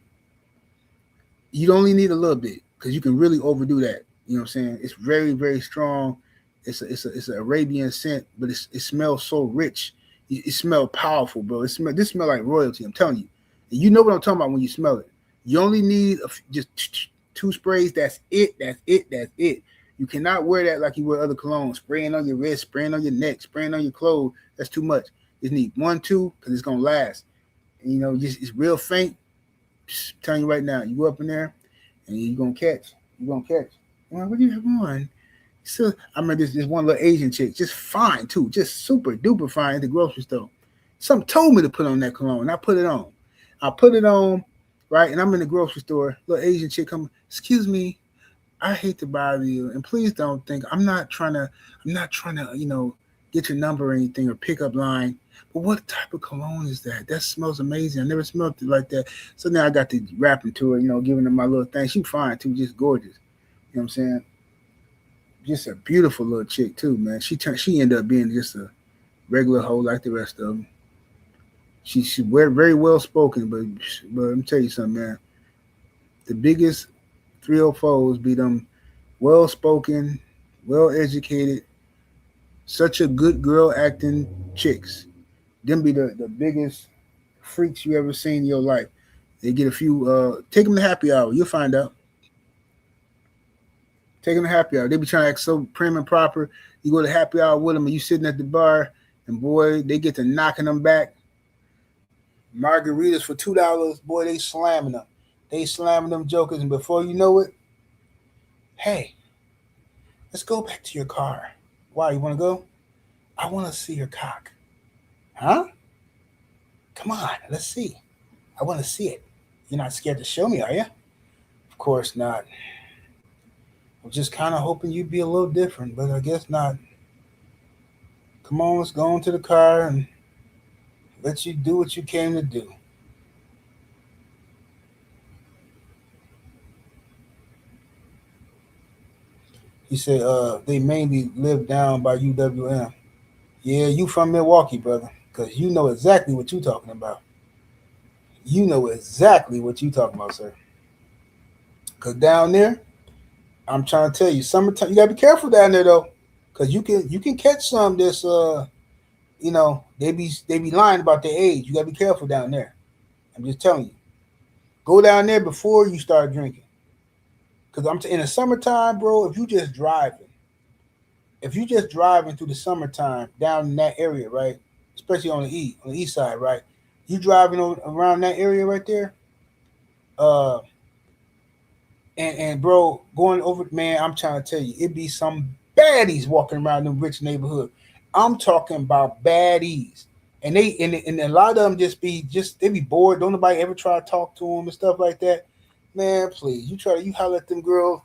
you only need a little bit because you can really overdo that. You know what I'm saying? It's very, very strong. It's an Arabian scent, but it smells so rich. It smells powerful, bro. This smell like royalty. I'm telling you. And you know what I'm talking about when you smell it. You only need just 2 sprays. That's it. That's it. That's it. You cannot wear that like you wear other colognes. Spraying on your wrist, spraying on your neck, spraying on your clothes. That's too much. You just need 1, 2 because it's gonna last. And, you know, it's real faint. Just telling you right now, you go up in there and you're gonna catch. You're gonna catch. Well, what do you have on? So I remember this one little Asian chick, just fine too, just super duper fine at the grocery store. Something told me to put on that cologne. I put it on. Right? And I'm in the grocery store. Little Asian chick come, excuse me, I hate to bother you, and please don't think I'm not trying to, you know, get your number or anything or pick up line. But what type of cologne is that? That smells amazing. I never smelled it like that. So now I got to rap into it, you know, giving her my little thing. She fine too, just gorgeous. You know what I'm saying? Just a beautiful little chick too, man. She ended up being just a regular hoe like the rest of them. She's very well spoken, but let me tell you something, man. The biggest 304s be them well spoken, well educated, such a good girl acting chicks. Them be the biggest freaks you ever seen in your life. They get a few. Take them to happy hour. You'll find out. Take them to happy hour. They be trying to act so prim and proper. You go to happy hour with them, and you sitting at the bar, and boy, they get to knocking them back. Margaritas for $2, boy, they slamming them. They slamming them jokers, and before you know it, hey, let's go back to your car. Why, you want to go? I want to see your cock. Huh? Come on, let's see. I want to see it. You're not scared to show me, are you? Of course not. I'm just kind of hoping you'd be a little different, but I guess not. Come on, let's go into the car and let you do what you came to do. He said they mainly live down by UWM. Yeah, you from Milwaukee, brother, because you know exactly what you're talking about. You know exactly what you're talking about, sir. Because down there, I'm trying to tell you, summertime, you got to be careful down there, though, because you can catch some this, you know, they be lying about their age. You got to be careful down there. I'm just telling you. Go down there before you start drinking. Because in the summertime, bro, if you just driving through the summertime down in that area, right, especially on the east side, right, you driving around that area right there, and bro, going over, man, I'm trying to tell you, it be some baddies walking around them rich neighborhood. I'm talking about baddies, and a lot of them they be bored. Don't nobody ever try to talk to them and stuff like that. Man, please, you holler at them girls,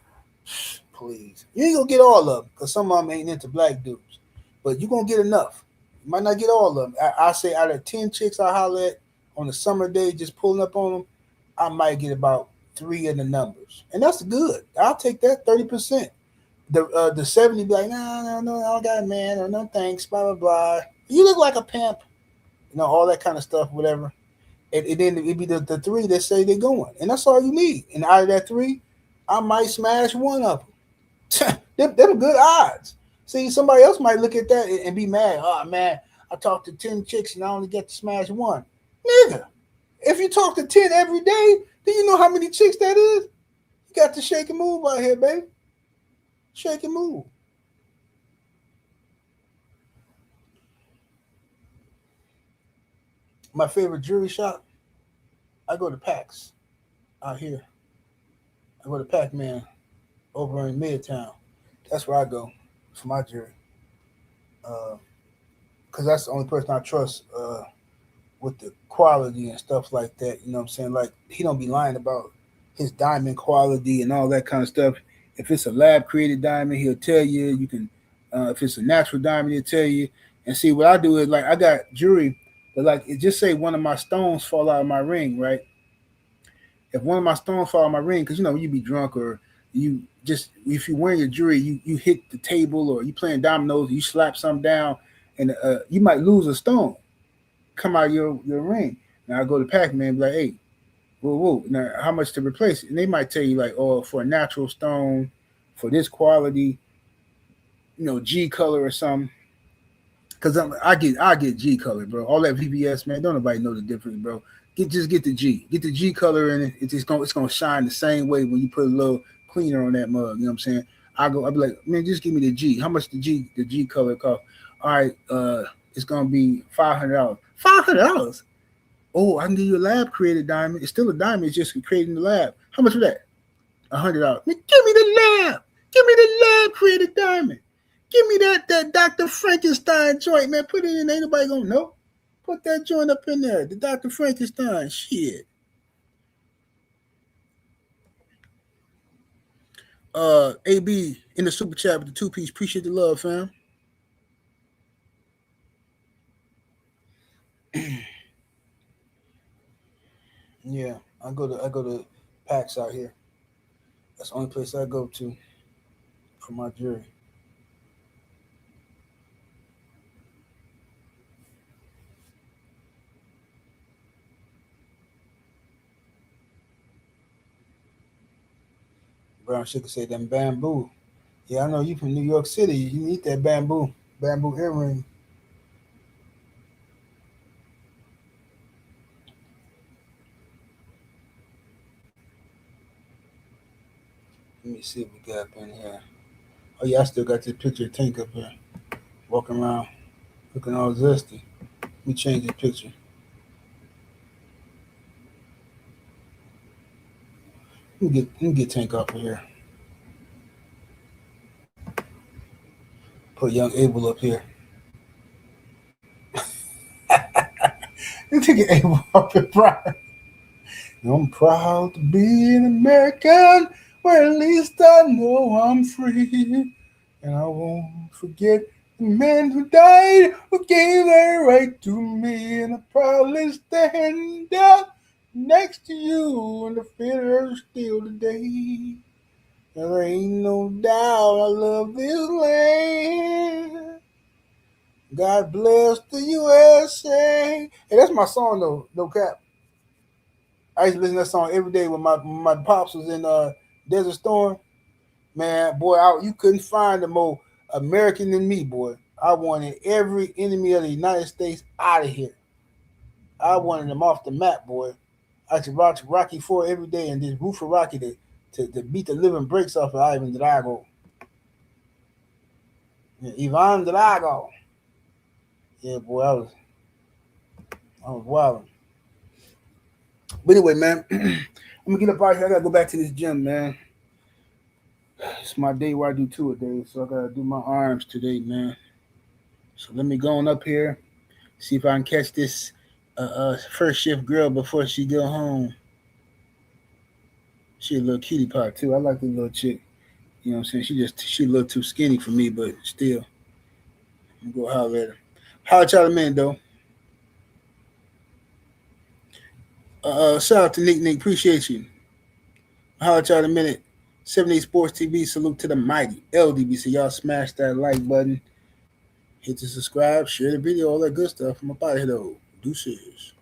please. You ain't gonna get all of them because some of them ain't into black dudes, but you gonna get enough. You might not get all of them. I say out of 10 chicks I holler at on a summer day, just pulling up on them, I might get about 3 of the numbers, and that's good. I'll take that 30%. The 70 be like, no, I don't got it, man, or no thanks, blah blah blah. You look like a pimp, you know, all that kind of stuff, whatever. And then it'd be the 3 that say they're going, and that's all you need. And out of that 3, I might smash one of them. Them good odds. See, somebody else might look at that and be mad. Oh man, I talked to 10 chicks and I only get to smash one. Nigga, if you talk to 10 every day, do you know how many chicks that is? You got to shake and move out here, baby. Shake and move. My favorite jewelry shop, I go to PAX out here. I go to Pac-Man over in Midtown. That's where I go for my jewelry. Because that's the only person I trust with the quality and stuff like that. You know what I'm saying? Like, he don't be lying about his diamond quality and all that kind of stuff. If it's a lab-created diamond, he'll tell you. You can, if it's a natural diamond, he'll tell you. And see, what I do is, like, I got jewelry, but like, it just say one of my stones fall out of my ring, right? If one of my stones fall out of my ring, because, you know, you be drunk or you just, if you're wearing your jewelry, you hit the table or you playing dominoes, you slap something down, and you might lose a stone come out of your ring. Now I go to Pac-Man, be like, hey, whoa. Now how much to replace it? And they might tell you like, oh, for a natural stone, for this quality, G color or something. Cause I get G color, bro. All that VVS, man. Don't nobody know the difference, bro. Just get the G. Get the G color in it. It's gonna shine the same way when you put a little cleaner on that mug. You know what I'm saying? I'll be like, man, just give me the G. How much the G color cost? All right, it's gonna be $500. $500. Oh, I can give you a lab created diamond. It's still a diamond. It's just created in the lab. How much for that? $100. Man, give me the lab. Give me the lab created diamond. Give me that Dr. Frankenstein joint, man. Put it in. Ain't nobody gonna know. Put that joint up in there. The Dr. Frankenstein. Shit. AB in the super chat with the 2-piece. Appreciate the love, fam. Yeah, I go to PAX out here. That's the only place I go to for my jewelry. Brown Sugar said them bamboo. Yeah, I know you from New York City. You need that bamboo earring. Let me see what we got up in here. Oh yeah, I still got this picture of Tank up here, walking around, looking all zesty. Let me change the picture. Let me get Tank up here. Put young Abel up here. Let's get Abel up here, Brian. I'm proud to be an American, where at least I know I'm free. And I won't forget the men who died, who gave their right to me. And I proudly stand up next to you in the theater still today. There ain't no doubt I love this land. God bless the USA. Hey, that's my song though, no cap. I used to listen to that song every day when my pops was in Desert Storm. Man, boy, you couldn't find a more American than me, boy. I wanted every enemy of the United States out of here. I wanted them off the map, boy. I used to watch Rocky IV every day and just root for Rocky to beat the living breaks off of Ivan Drago. Yeah, Ivan Drago. Yeah, boy, I was wild. But anyway, man, I'm gonna get up out here. I gotta go back to this gym, man. It's my day where I do 2 a day, so I gotta do my arms today, man. So let me go on up here, see if I can catch this first shift girl before she go home. She a little cutie pie too. I like the little chick. You know what I'm saying? She a little too skinny for me, but still. I'm gonna go holler at her. Holler at y'all in a minute though. Shout out to Nick. Appreciate you. Holler at y'all in a minute. 78 Sports TV. Salute to the mighty LDBC. Y'all smash that like button. Hit the subscribe. Share the video. All that good stuff. I'm up out of here though. Deuces.